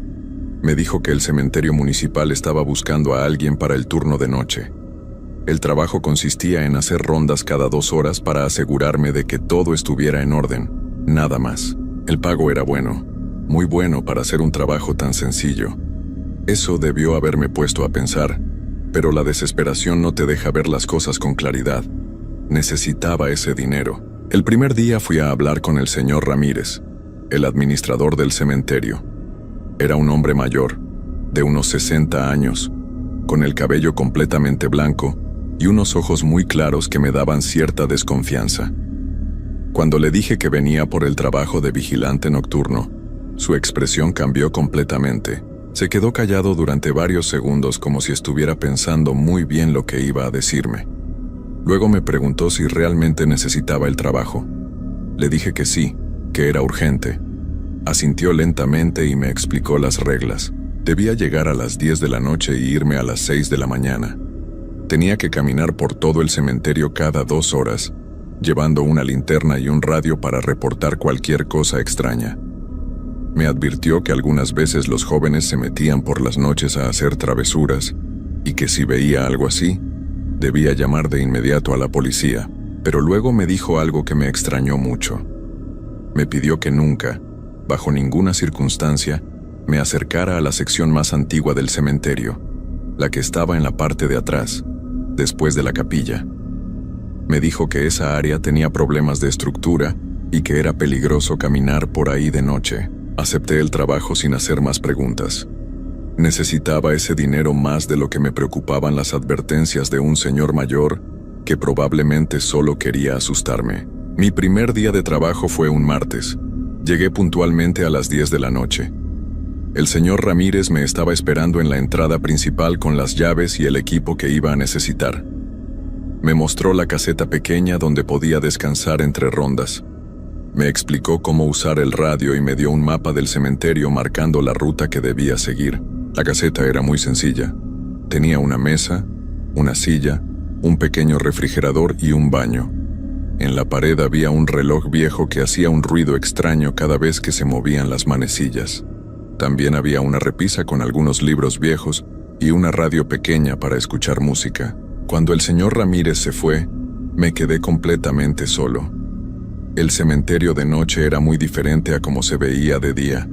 Me dijo que el cementerio municipal estaba buscando a alguien para el turno de noche. El trabajo consistía en hacer rondas cada 2 horas para asegurarme de que todo estuviera en orden, nada más. El pago era bueno, muy bueno para hacer un trabajo tan sencillo. Eso debió haberme puesto a pensar, pero la desesperación no te deja ver las cosas con claridad. Necesitaba ese dinero. El primer día fui a hablar con el señor Ramírez, el administrador del cementerio. Era un hombre mayor, de unos 60 años, con el cabello completamente blanco y unos ojos muy claros que me daban cierta desconfianza. Cuando le dije que venía por el trabajo de vigilante nocturno, su expresión cambió completamente. Se quedó callado durante varios segundos como si estuviera pensando muy bien lo que iba a decirme. Luego me preguntó si realmente necesitaba el trabajo. Le dije que sí, que era urgente. Asintió lentamente y me explicó las reglas. Debía llegar a las 10 de la noche y irme a las 6 de la mañana. Tenía que caminar por todo el cementerio cada 2 horas, llevando una linterna y un radio para reportar cualquier cosa extraña. Me advirtió que algunas veces los jóvenes se metían por las noches a hacer travesuras y que si veía algo así, debía llamar de inmediato a la policía, pero luego me dijo algo que me extrañó mucho. Me pidió que nunca, bajo ninguna circunstancia, me acercara a la sección más antigua del cementerio, la que estaba en la parte de atrás, después de la capilla. Me dijo que esa área tenía problemas de estructura y que era peligroso caminar por ahí de noche. Acepté el trabajo sin hacer más preguntas. Necesitaba ese dinero más de lo que me preocupaban las advertencias de un señor mayor que probablemente solo quería asustarme. Mi primer día de trabajo fue un martes. Llegué puntualmente a las 10 de la noche. El señor Ramírez me estaba esperando en la entrada principal con las llaves y el equipo que iba a necesitar. Me mostró la caseta pequeña donde podía descansar entre rondas. Me explicó cómo usar el radio y me dio un mapa del cementerio marcando la ruta que debía seguir. La caseta era muy sencilla. Tenía una mesa, una silla, un pequeño refrigerador y un baño. En la pared había un reloj viejo que hacía un ruido extraño cada vez que se movían las manecillas. También había una repisa con algunos libros viejos y una radio pequeña para escuchar música. Cuando el señor Ramírez se fue, me quedé completamente solo. El cementerio de noche era muy diferente a como se veía de día.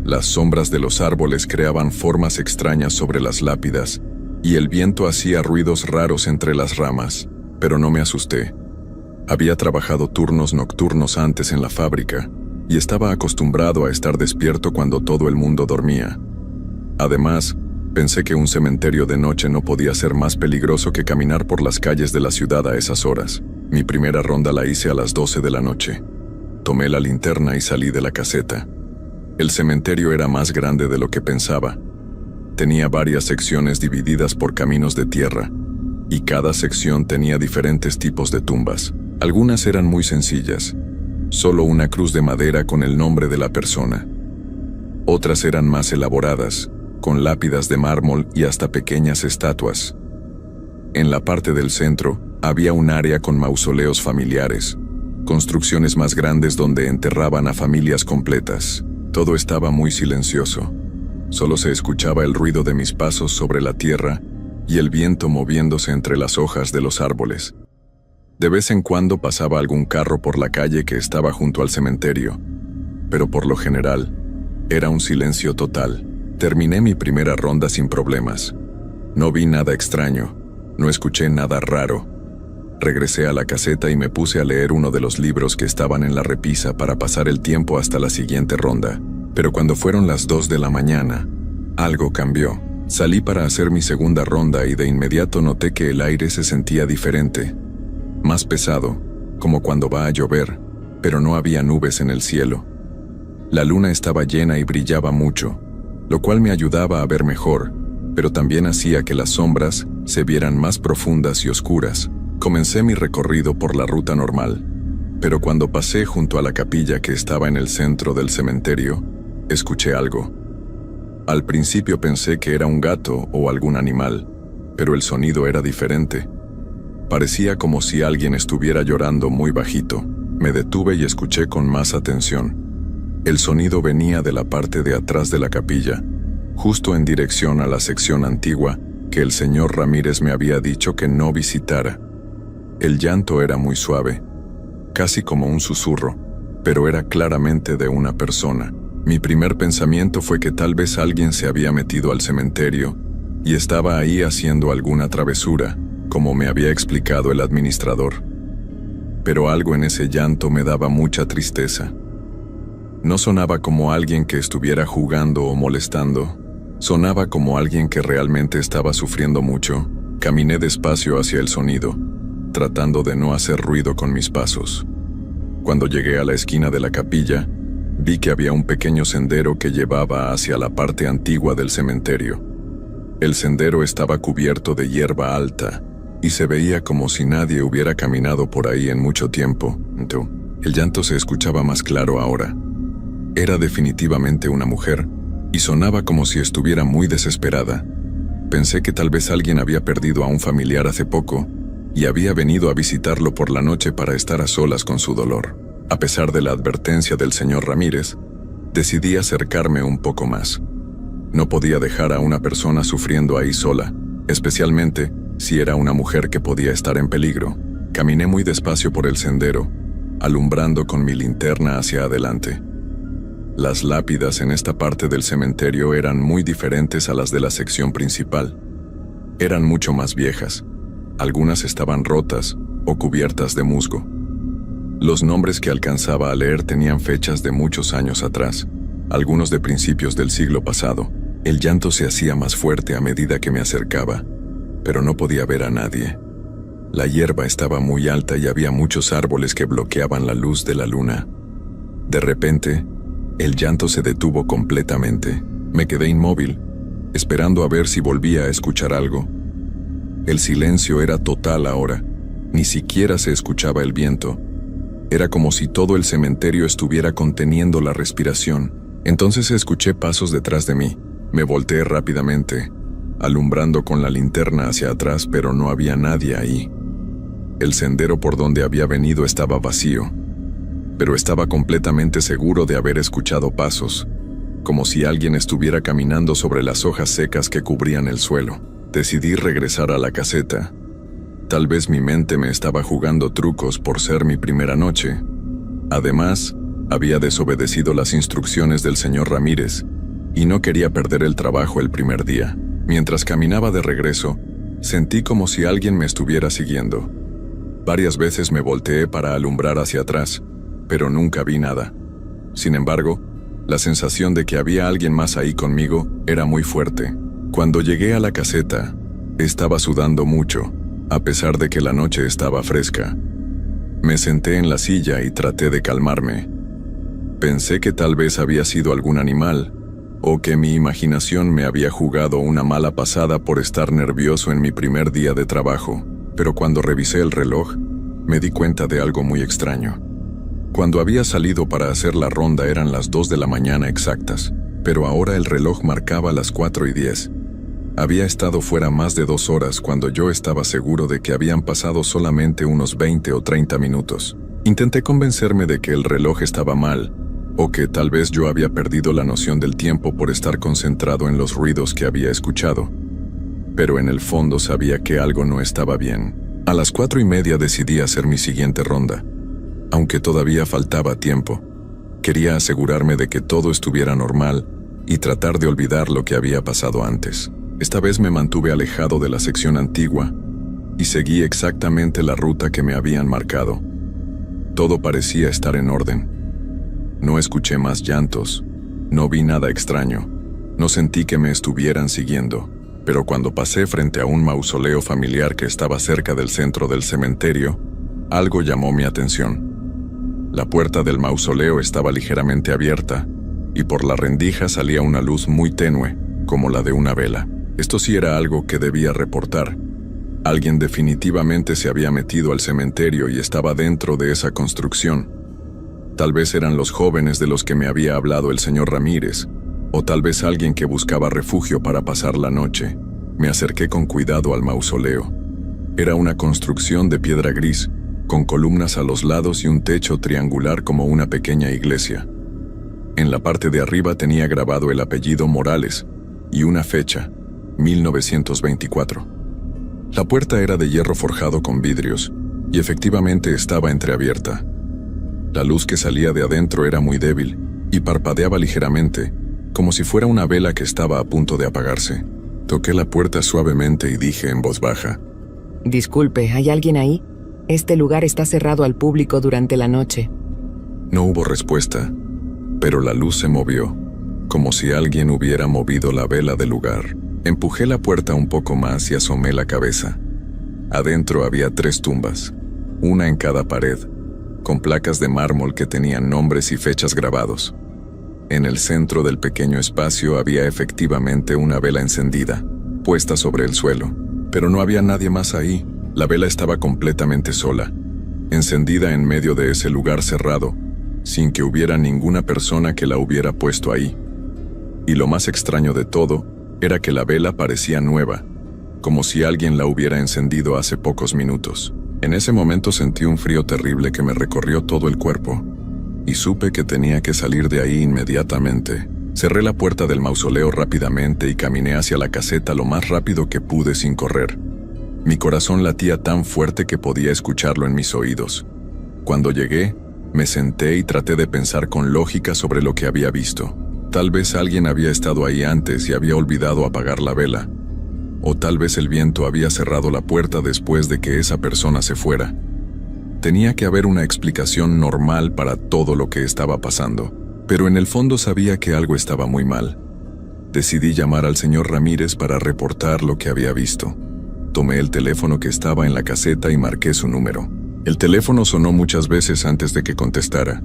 Las sombras de los árboles creaban formas extrañas sobre las lápidas, y el viento hacía ruidos raros entre las ramas, pero no me asusté. Había trabajado turnos nocturnos antes en la fábrica, y estaba acostumbrado a estar despierto cuando todo el mundo dormía. Además, pensé que un cementerio de noche no podía ser más peligroso que caminar por las calles de la ciudad a esas horas. Mi primera ronda la hice a las 12 de la noche. Tomé la linterna y salí de la caseta. El cementerio era más grande de lo que pensaba. Tenía varias secciones divididas por caminos de tierra, y cada sección tenía diferentes tipos de tumbas. Algunas eran muy sencillas, solo una cruz de madera con el nombre de la persona. Otras eran más elaboradas, con lápidas de mármol y hasta pequeñas estatuas. En la parte del centro, había un área con mausoleos familiares, construcciones más grandes donde enterraban a familias completas. Todo estaba muy silencioso. Solo se escuchaba el ruido de mis pasos sobre la tierra y el viento moviéndose entre las hojas de los árboles. De vez en cuando pasaba algún carro por la calle que estaba junto al cementerio, pero por lo general, era un silencio total. Terminé mi primera ronda sin problemas. No vi nada extraño, no escuché nada raro. Regresé a la caseta y me puse a leer uno de los libros que estaban en la repisa para pasar el tiempo hasta la siguiente ronda. Pero cuando fueron las 2 de la mañana, algo cambió. Salí para hacer mi segunda ronda y de inmediato noté que el aire se sentía diferente. Más pesado, como cuando va a llover, pero no había nubes en el cielo. La luna estaba llena y brillaba mucho, lo cual me ayudaba a ver mejor, pero también hacía que las sombras se vieran más profundas y oscuras. Comencé mi recorrido por la ruta normal, pero cuando pasé junto a la capilla que estaba en el centro del cementerio, escuché algo. Al principio pensé que era un gato o algún animal, pero el sonido era diferente. Parecía como si alguien estuviera llorando muy bajito. Me detuve y escuché con más atención. El sonido venía de la parte de atrás de la capilla, justo en dirección a la sección antigua que el señor Ramírez me había dicho que no visitara. El llanto era muy suave, casi como un susurro, pero era claramente de una persona. Mi primer pensamiento fue que tal vez alguien se había metido al cementerio y estaba ahí haciendo alguna travesura, como me había explicado el administrador. Pero algo en ese llanto me daba mucha tristeza. No sonaba como alguien que estuviera jugando o molestando, sonaba como alguien que realmente estaba sufriendo mucho. Caminé despacio hacia el sonido, tratando de no hacer ruido con mis pasos. Cuando llegué a la esquina de la capilla, vi que había un pequeño sendero que llevaba hacia la parte antigua del cementerio. El sendero estaba cubierto de hierba alta y se veía como si nadie hubiera caminado por ahí en mucho tiempo. El llanto se escuchaba más claro ahora. Era definitivamente una mujer y sonaba como si estuviera muy desesperada. Pensé que tal vez alguien había perdido a un familiar hace poco y había venido a visitarlo por la noche para estar a solas con su dolor. A pesar de la advertencia del señor Ramírez, decidí acercarme un poco más. No podía dejar a una persona sufriendo ahí sola, especialmente si era una mujer que podía estar en peligro. Caminé muy despacio por el sendero, alumbrando con mi linterna hacia adelante. Las lápidas en esta parte del cementerio eran muy diferentes a las de la sección principal. Eran mucho más viejas. Algunas estaban rotas o cubiertas de musgo. Los nombres que alcanzaba a leer tenían fechas de muchos años atrás, algunos de principios del siglo pasado. El llanto se hacía más fuerte a medida que me acercaba, pero no podía ver a nadie. La hierba estaba muy alta y había muchos árboles que bloqueaban la luz de la luna. De repente, el llanto se detuvo completamente. Me quedé inmóvil, esperando a ver si volvía a escuchar algo. El silencio era total ahora. Ni siquiera se escuchaba el viento. Era como si todo el cementerio estuviera conteniendo la respiración. Entonces escuché pasos detrás de mí. Me volteé rápidamente, alumbrando con la linterna hacia atrás, pero no había nadie ahí. El sendero por donde había venido estaba vacío, pero estaba completamente seguro de haber escuchado pasos, como si alguien estuviera caminando sobre las hojas secas que cubrían el suelo. Decidí regresar a la caseta. Tal vez mi mente me estaba jugando trucos por ser mi primera noche. Además, había desobedecido las instrucciones del señor Ramírez y no quería perder el trabajo el primer día. Mientras caminaba de regreso, sentí como si alguien me estuviera siguiendo. Varias veces me volteé para alumbrar hacia atrás, pero nunca vi nada. Sin embargo, la sensación de que había alguien más ahí conmigo era muy fuerte. Cuando llegué a la caseta, estaba sudando mucho, a pesar de que la noche estaba fresca. Me senté en la silla y traté de calmarme. Pensé que tal vez había sido algún animal, o que mi imaginación me había jugado una mala pasada por estar nervioso en mi primer día de trabajo, pero cuando revisé el reloj, me di cuenta de algo muy extraño. Cuando había salido para hacer la ronda eran las 2 de la mañana exactas, pero ahora el reloj marcaba las 4:10. Había estado fuera más de 2 horas cuando yo estaba seguro de que habían pasado solamente unos 20 o 30 minutos. Intenté convencerme de que el reloj estaba mal, o que tal vez yo había perdido la noción del tiempo por estar concentrado en los ruidos que había escuchado. Pero en el fondo sabía que algo no estaba bien. A las 4:30 decidí hacer mi siguiente ronda. Aunque todavía faltaba tiempo, quería asegurarme de que todo estuviera normal y tratar de olvidar lo que había pasado antes. Esta vez me mantuve alejado de la sección antigua y seguí exactamente la ruta que me habían marcado. Todo parecía estar en orden. No escuché más llantos, no vi nada extraño, no sentí que me estuvieran siguiendo, pero cuando pasé frente a un mausoleo familiar que estaba cerca del centro del cementerio, algo llamó mi atención. La puerta del mausoleo estaba ligeramente abierta y por la rendija salía una luz muy tenue, como la de una vela. Esto sí era algo que debía reportar. Alguien definitivamente se había metido al cementerio y estaba dentro de esa construcción. Tal vez eran los jóvenes de los que me había hablado el señor Ramírez, o tal vez alguien que buscaba refugio para pasar la noche. Me acerqué con cuidado al mausoleo. Era una construcción de piedra gris, con columnas a los lados y un techo triangular como una pequeña iglesia. En la parte de arriba tenía grabado el apellido Morales y una fecha, 1924. La puerta era de hierro forjado con vidrios, y efectivamente estaba entreabierta. La luz que salía de adentro era muy débil, y parpadeaba ligeramente, como si fuera una vela que estaba a punto de apagarse. Toqué la puerta suavemente y dije en voz baja: Disculpe, ¿hay alguien ahí? Este lugar está cerrado al público durante la noche. No hubo respuesta, pero la luz se movió, como si alguien hubiera movido la vela del lugar. Empujé la puerta un poco más y asomé la cabeza. Adentro había 3 tumbas, una en cada pared, con placas de mármol que tenían nombres y fechas grabados. En el centro del pequeño espacio había efectivamente una vela encendida, puesta sobre el suelo, pero no había nadie más ahí. La vela estaba completamente sola, encendida en medio de ese lugar cerrado, sin que hubiera ninguna persona que la hubiera puesto ahí. Y lo más extraño de todo era que la vela parecía nueva, como si alguien la hubiera encendido hace pocos minutos. En ese momento sentí un frío terrible que me recorrió todo el cuerpo, y supe que tenía que salir de ahí inmediatamente. Cerré la puerta del mausoleo rápidamente y caminé hacia la caseta lo más rápido que pude sin correr. Mi corazón latía tan fuerte que podía escucharlo en mis oídos. Cuando llegué, me senté y traté de pensar con lógica sobre lo que había visto. Tal vez alguien había estado ahí antes y había olvidado apagar la vela. O tal vez el viento había cerrado la puerta después de que esa persona se fuera. Tenía que haber una explicación normal para todo lo que estaba pasando, pero en el fondo sabía que algo estaba muy mal. Decidí llamar al señor Ramírez para reportar lo que había visto. Tomé el teléfono que estaba en la caseta y marqué su número. El teléfono sonó muchas veces antes de que contestara.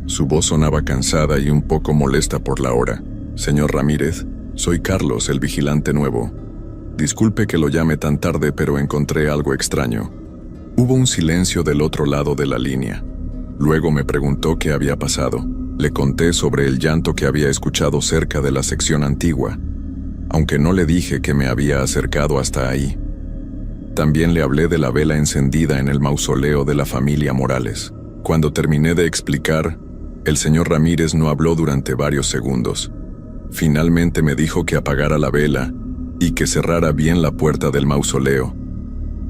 Su voz sonaba cansada y un poco molesta por la hora. Señor Ramírez, soy Carlos, el vigilante nuevo. Disculpe que lo llame tan tarde, pero encontré algo extraño. Hubo un silencio del otro lado de la línea. Luego me preguntó qué había pasado. Le conté sobre el llanto que había escuchado cerca de la sección antigua, aunque no le dije que me había acercado hasta ahí. También le hablé de la vela encendida en el mausoleo de la familia Morales. Cuando terminé de explicar, el señor Ramírez no habló durante varios segundos. Finalmente me dijo que apagara la vela y que cerrara bien la puerta del mausoleo.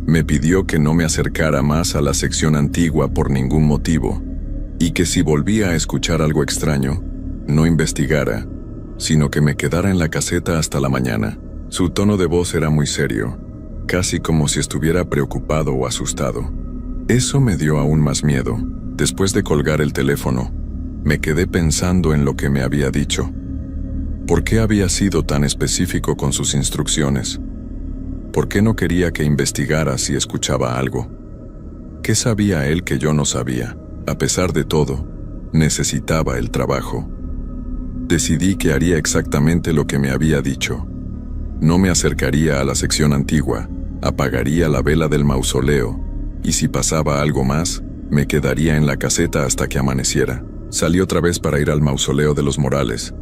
Me pidió que no me acercara más a la sección antigua por ningún motivo, y que si volvía a escuchar algo extraño, no investigara, sino que me quedara en la caseta hasta la mañana. Su tono de voz era muy serio, casi como si estuviera preocupado o asustado. Eso me dio aún más miedo. Después de colgar el teléfono, me quedé pensando en lo que me había dicho. ¿Por qué había sido tan específico con sus instrucciones? ¿Por qué no quería que investigara si escuchaba algo? ¿Qué sabía él que yo no sabía? A pesar de todo, necesitaba el trabajo. Decidí que haría exactamente lo que me había dicho. No me acercaría a la sección antigua, apagaría la vela del mausoleo, y si pasaba algo más, me quedaría en la caseta hasta que amaneciera. Salí otra vez para ir al mausoleo de los Morales.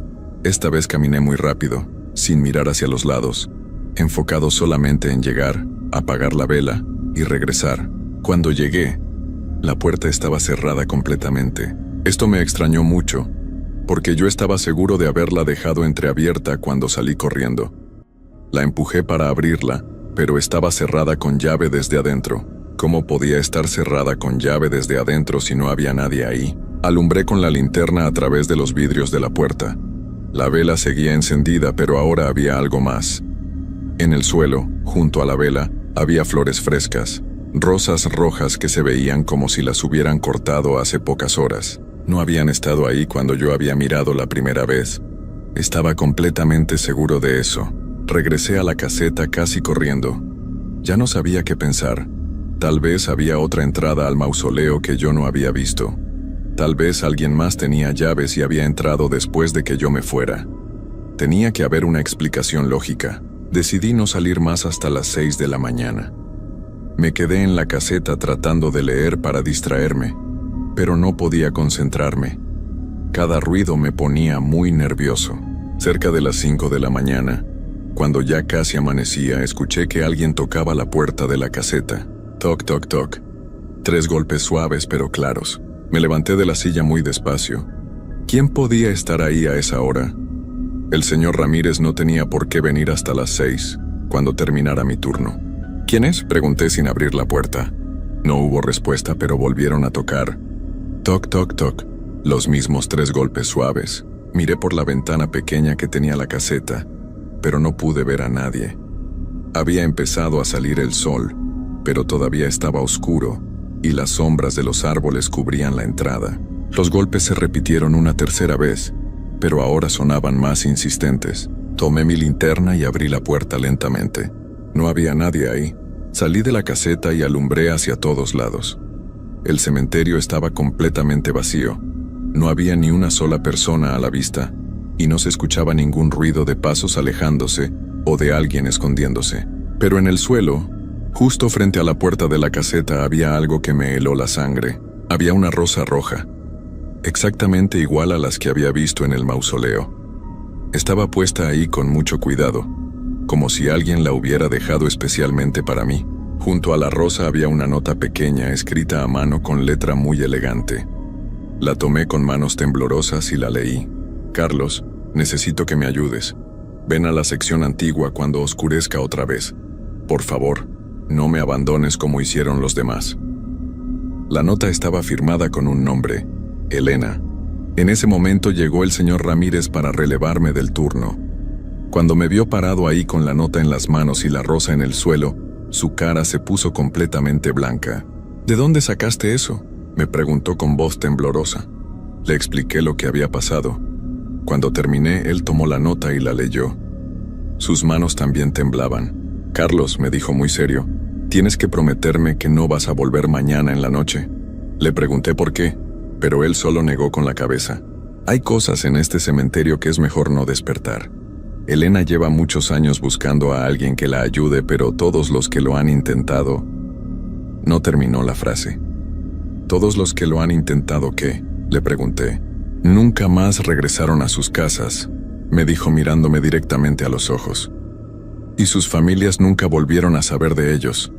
Esta vez caminé muy rápido, sin mirar hacia los lados, enfocado solamente en llegar, apagar la vela y regresar. Cuando llegué, la puerta estaba cerrada completamente. Esto me extrañó mucho, porque yo estaba seguro de haberla dejado entreabierta cuando salí corriendo. La empujé para abrirla, pero estaba cerrada con llave desde adentro. ¿Cómo podía estar cerrada con llave desde adentro si no había nadie ahí? Alumbré con la linterna a través de los vidrios de la puerta. La vela seguía encendida, pero ahora había algo más. En el suelo, junto a la vela, había flores frescas, rosas rojas que se veían como si las hubieran cortado hace pocas horas. No habían estado ahí cuando yo había mirado la primera vez. Estaba completamente seguro de eso. Regresé a la caseta casi corriendo. Ya no sabía qué pensar. Tal vez había otra entrada al mausoleo que yo no había visto. Tal vez alguien más tenía llaves y había entrado después de que yo me fuera. Tenía que haber una explicación lógica. Decidí no salir más hasta las 6 de la mañana. Me quedé en la caseta tratando de leer para distraerme, pero no podía concentrarme. Cada ruido me ponía muy nervioso. Cerca de las 5 de la mañana, cuando ya casi amanecía, escuché que alguien tocaba la puerta de la caseta. Toc, toc, toc. 3 golpes suaves pero claros. Me levanté de la silla muy despacio. ¿Quién podía estar ahí a esa hora? El señor Ramírez no tenía por qué venir hasta las 6, cuando terminara mi turno. ¿Quién es?, pregunté sin abrir la puerta. No hubo respuesta, pero volvieron a tocar. Toc, toc, toc. Los mismos 3 golpes suaves. Miré por la ventana pequeña que tenía la caseta, pero no pude ver a nadie. Había empezado a salir el sol, pero todavía estaba oscuro, y las sombras de los árboles cubrían la entrada. Los golpes se repitieron una tercera vez, pero ahora sonaban más insistentes. Tomé mi linterna y abrí la puerta lentamente. No había nadie ahí. Salí de la caseta y alumbré hacia todos lados. El cementerio estaba completamente vacío. No había ni una sola persona a la vista, y no se escuchaba ningún ruido de pasos alejándose o de alguien escondiéndose. Pero en el suelo, justo frente a la puerta de la caseta, había algo que me heló la sangre. Había una rosa roja, exactamente igual a las que había visto en el mausoleo. Estaba puesta ahí con mucho cuidado, como si alguien la hubiera dejado especialmente para mí. Junto a la rosa había una nota pequeña escrita a mano con letra muy elegante. La tomé con manos temblorosas y la leí. Carlos, necesito que me ayudes. Ven a la sección antigua cuando oscurezca otra vez. Por favor, no me abandones como hicieron los demás. La nota estaba firmada con un nombre, Elena. En ese momento llegó el señor Ramírez para relevarme del turno. Cuando me vio parado ahí con la nota en las manos y la rosa en el suelo, su cara se puso completamente blanca. ¿De dónde sacaste eso?, me preguntó con voz temblorosa. Le expliqué lo que había pasado. Cuando terminé, él tomó la nota y la leyó. Sus manos también temblaban. Carlos, me dijo muy serio, tienes que prometerme que no vas a volver mañana en la noche. Le pregunté por qué, pero él solo negó con la cabeza. Hay cosas en este cementerio que es mejor no despertar. Elena lleva muchos años buscando a alguien que la ayude, pero todos los que lo han intentado... No terminó la frase. ¿Todos los que lo han intentado qué?, le pregunté. Nunca más regresaron a sus casas, me dijo mirándome directamente a los ojos. Y sus familias nunca volvieron a saber de ellos.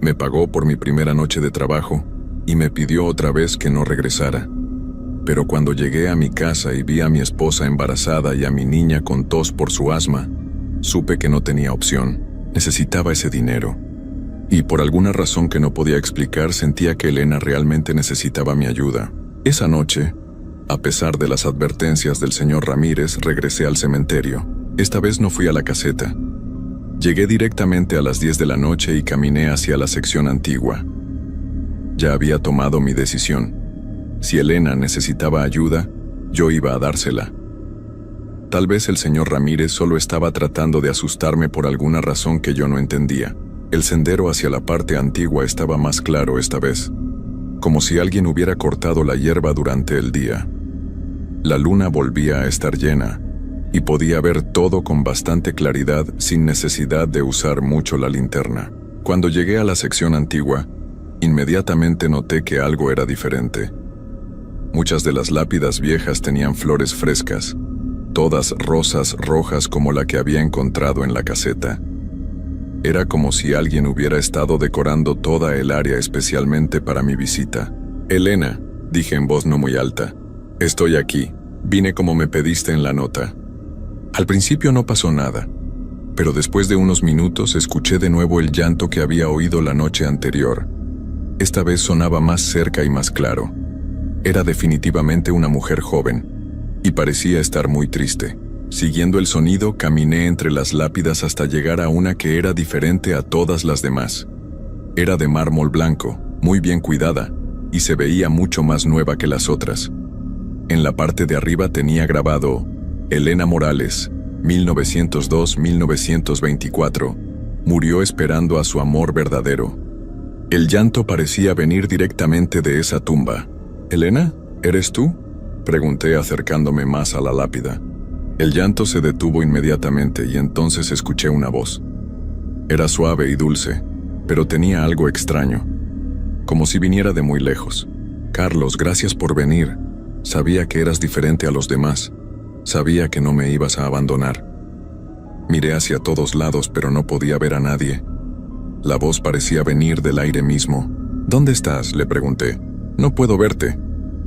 Me pagó por mi primera noche de trabajo y me pidió otra vez que no regresara. Pero cuando llegué a mi casa y vi a mi esposa embarazada y a mi niña con tos por su asma, supe que no tenía opción. Necesitaba ese dinero. Y por alguna razón que no podía explicar, sentía que Elena realmente necesitaba mi ayuda. Esa noche, a pesar de las advertencias del señor Ramírez, regresé al cementerio. Esta vez no fui a la caseta. Llegué directamente a las 10 de la noche y caminé hacia la sección antigua. Ya había tomado mi decisión. Si Elena necesitaba ayuda, yo iba a dársela. Tal vez el señor Ramírez solo estaba tratando de asustarme por alguna razón que yo no entendía. El sendero hacia la parte antigua estaba más claro esta vez, como si alguien hubiera cortado la hierba durante el día. La luna volvía a estar llena, y podía ver todo con bastante claridad sin necesidad de usar mucho la linterna. Cuando llegué a la sección antigua, inmediatamente noté que algo era diferente. Muchas de las lápidas viejas tenían flores frescas, todas rosas rojas como la que había encontrado en la caseta. Era como si alguien hubiera estado decorando toda el área especialmente para mi visita. «Elena», dije en voz no muy alta, «estoy aquí, vine como me pediste en la nota». Al principio no pasó nada, pero después de unos minutos escuché de nuevo el llanto que había oído la noche anterior. Esta vez sonaba más cerca y más claro. Era definitivamente una mujer joven, y parecía estar muy triste. Siguiendo el sonido, caminé entre las lápidas hasta llegar a una que era diferente a todas las demás. Era de mármol blanco, muy bien cuidada, y se veía mucho más nueva que las otras. En la parte de arriba tenía grabado: Elena Morales, 1902-1924, murió esperando a su amor verdadero. El llanto parecía venir directamente de esa tumba. «¿Elena? ¿Eres tú?», pregunté acercándome más a la lápida. El llanto se detuvo inmediatamente y entonces escuché una voz. Era suave y dulce, pero tenía algo extraño, como si viniera de muy lejos. «Carlos, gracias por venir. Sabía que eras diferente a los demás. Sabía que no me ibas a abandonar». Miré hacia todos lados, pero no podía ver a nadie. La voz parecía venir del aire mismo. «¿Dónde estás?», le pregunté. «No puedo verte».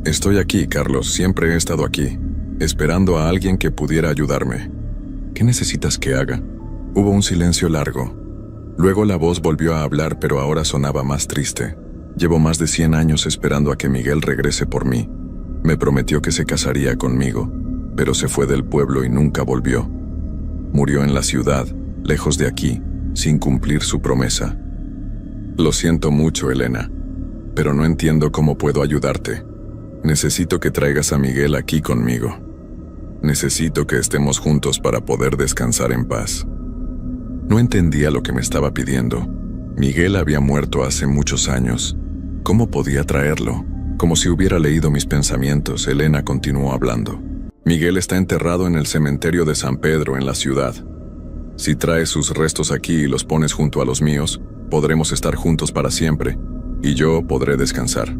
«Estoy aquí, Carlos, siempre he estado aquí, esperando a alguien que pudiera ayudarme». «¿Qué necesitas que haga?». Hubo un silencio largo. Luego la voz volvió a hablar, pero ahora sonaba más triste. «Llevo más de 100 años esperando a que Miguel regrese por mí. Me prometió que se casaría conmigo, pero se fue del pueblo y nunca volvió. Murió en la ciudad, lejos de aquí, sin cumplir su promesa. Lo siento mucho, Elena, pero no entiendo cómo puedo ayudarte. Necesito que traigas a Miguel aquí conmigo. Necesito que estemos juntos para poder descansar en paz». No entendía lo que me estaba pidiendo. Miguel había muerto hace muchos años. ¿Cómo podía traerlo? Como si hubiera leído mis pensamientos, Elena continuó hablando. «Miguel está enterrado en el cementerio de San Pedro, en la ciudad. Si traes sus restos aquí y los pones junto a los míos, podremos estar juntos para siempre, y yo podré descansar».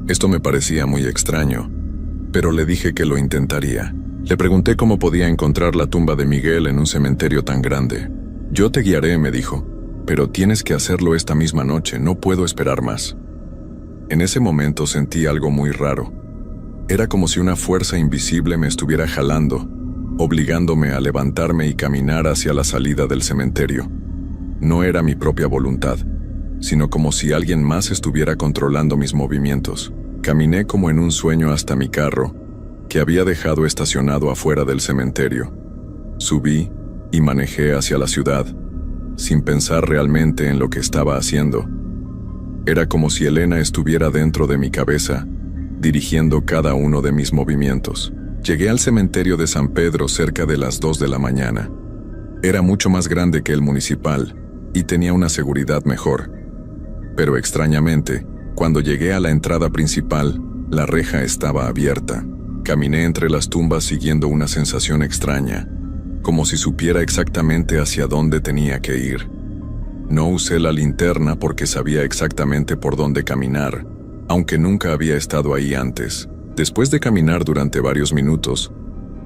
Esto me parecía muy extraño, pero le dije que lo intentaría. Le pregunté cómo podía encontrar la tumba de Miguel en un cementerio tan grande. «Yo te guiaré», me dijo, «pero tienes que hacerlo esta misma noche, no puedo esperar más». En ese momento sentí algo muy raro. Era como si una fuerza invisible me estuviera jalando, obligándome a levantarme y caminar hacia la salida del cementerio. No era mi propia voluntad, sino como si alguien más estuviera controlando mis movimientos. Caminé como en un sueño hasta mi carro, que había dejado estacionado afuera del cementerio. Subí y manejé hacia la ciudad, sin pensar realmente en lo que estaba haciendo. Era como si Elena estuviera dentro de mi cabeza, dirigiendo cada uno de mis movimientos. Llegué al cementerio de San Pedro cerca de las 2 de la mañana. Era mucho más grande que el municipal y tenía una seguridad mejor. Pero extrañamente, cuando llegué a la entrada principal, la reja estaba abierta. Caminé entre las tumbas siguiendo una sensación extraña. como si supiera exactamente hacia dónde tenía que ir. No usé la linterna porque sabía exactamente por dónde caminar, aunque nunca había estado ahí antes. Después de caminar durante varios minutos,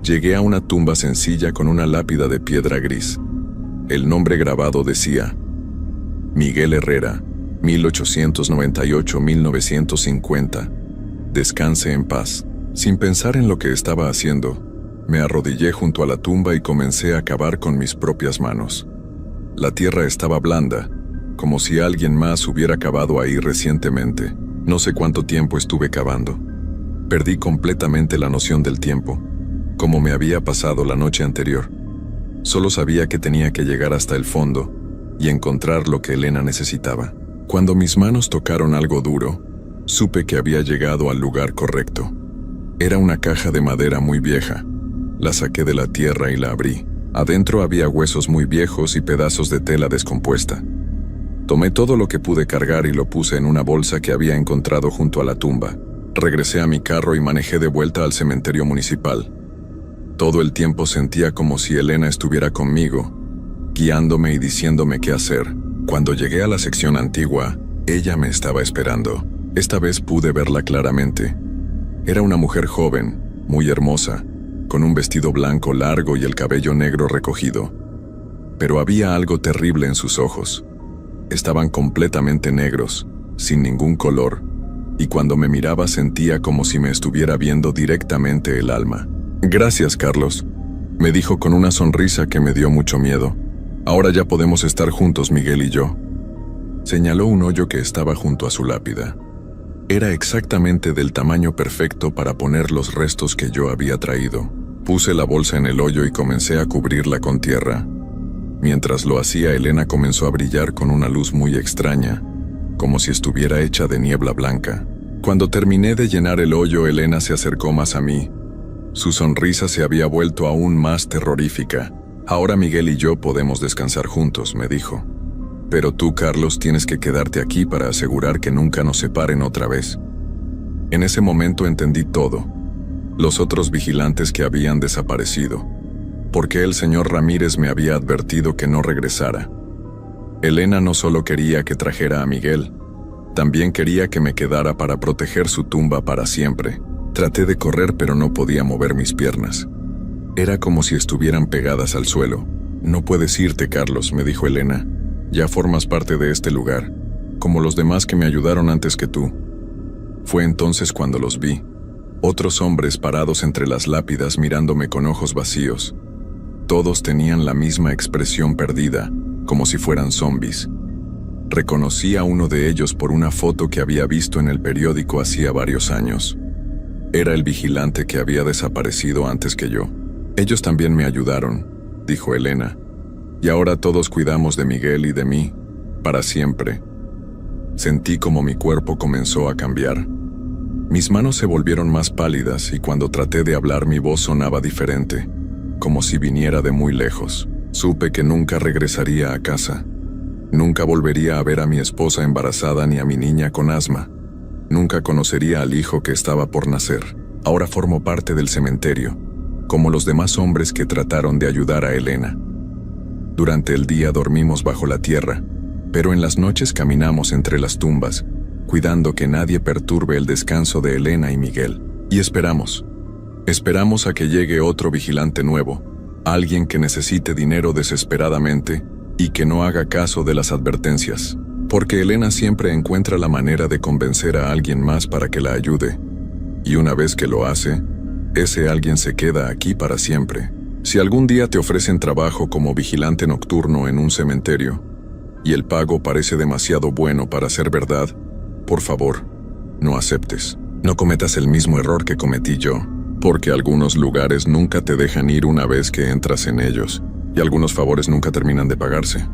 llegué a una tumba sencilla con una lápida de piedra gris. El nombre grabado decía: Miguel Herrera, 1898-1950. Descanse en paz. Sin pensar en lo que estaba haciendo, me arrodillé junto a la tumba y comencé a cavar con mis propias manos. La tierra estaba blanda, como si alguien más hubiera cavado ahí recientemente. No sé cuánto tiempo estuve cavando. Perdí completamente la noción del tiempo, como me había pasado la noche anterior. Solo sabía que tenía que llegar hasta el fondo y encontrar lo que Elena necesitaba. Cuando mis manos tocaron algo duro, supe que había llegado al lugar correcto. Era una caja de madera muy vieja. La saqué de la tierra y la abrí. Adentro había huesos muy viejos y pedazos de tela descompuesta. Tomé todo lo que pude cargar y lo puse en una bolsa que había encontrado junto a la tumba. Regresé a mi carro y manejé de vuelta al cementerio municipal. Todo el tiempo sentía como si Elena estuviera conmigo, guiándome y diciéndome qué hacer. Cuando llegué a la sección antigua, ella me estaba esperando. Esta vez pude verla claramente. Era una mujer joven, muy hermosa, con un vestido blanco largo y el cabello negro recogido. Pero había algo terrible en sus ojos. Estaban completamente negros, sin ningún color, y cuando me miraba sentía como si me estuviera viendo directamente el alma. «Gracias, Carlos», me dijo con una sonrisa que me dio mucho miedo. «Ahora ya podemos estar juntos, Miguel y yo». Señaló un hoyo que estaba junto a su lápida. Era exactamente del tamaño perfecto para poner los restos que yo había traído. Puse la bolsa en el hoyo y comencé a cubrirla con tierra. Mientras lo hacía, Elena comenzó a brillar con una luz muy extraña, como si estuviera hecha de niebla blanca. Cuando terminé de llenar el hoyo, Elena se acercó más a mí. Su sonrisa se había vuelto aún más terrorífica. «Ahora Miguel y yo podemos descansar juntos», me dijo. «Pero tú, Carlos, tienes que quedarte aquí para asegurar que nunca nos separen otra vez». En ese momento entendí todo. Los otros vigilantes que habían desaparecido. ¿Por qué el señor Ramírez me había advertido que no regresara? Elena no solo quería que trajera a Miguel, también quería que me quedara para proteger su tumba para siempre. Traté de correr, pero no podía mover mis piernas. Era como si estuvieran pegadas al suelo. «No puedes irte, Carlos», me dijo Elena. «Ya formas parte de este lugar, como los demás que me ayudaron antes que tú». Fue entonces cuando los vi. Otros hombres parados entre las lápidas mirándome con ojos vacíos. Todos tenían la misma expresión perdida, como si fueran zombies. Reconocí a uno de ellos por una foto que había visto en el periódico hacía varios años. Era el vigilante que había desaparecido antes que yo. «Ellos también me ayudaron», dijo Elena. «Y ahora todos cuidamos de Miguel y de mí, para siempre». Sentí como mi cuerpo comenzó a cambiar. Mis manos se volvieron más pálidas y cuando traté de hablar mi voz sonaba diferente, como si viniera de muy lejos. Supe que nunca regresaría a casa. Nunca volvería a ver a mi esposa embarazada ni a mi niña con asma. Nunca conocería al hijo que estaba por nacer. Ahora formo parte del cementerio, como los demás hombres que trataron de ayudar a Elena. Durante el día dormimos bajo la tierra, pero en las noches caminamos entre las tumbas, cuidando que nadie perturbe el descanso de Elena y Miguel. Y esperamos. Esperamos a que llegue otro vigilante nuevo, alguien que necesite dinero desesperadamente y que no haga caso de las advertencias. Porque Elena siempre encuentra la manera de convencer a alguien más para que la ayude. Y una vez que lo hace, ese alguien se queda aquí para siempre. Si algún día te ofrecen trabajo como vigilante nocturno en un cementerio, y el pago parece demasiado bueno para ser verdad, por favor, no aceptes. No cometas el mismo error que cometí yo, porque algunos lugares nunca te dejan ir una vez que entras en ellos, y algunos favores nunca terminan de pagarse.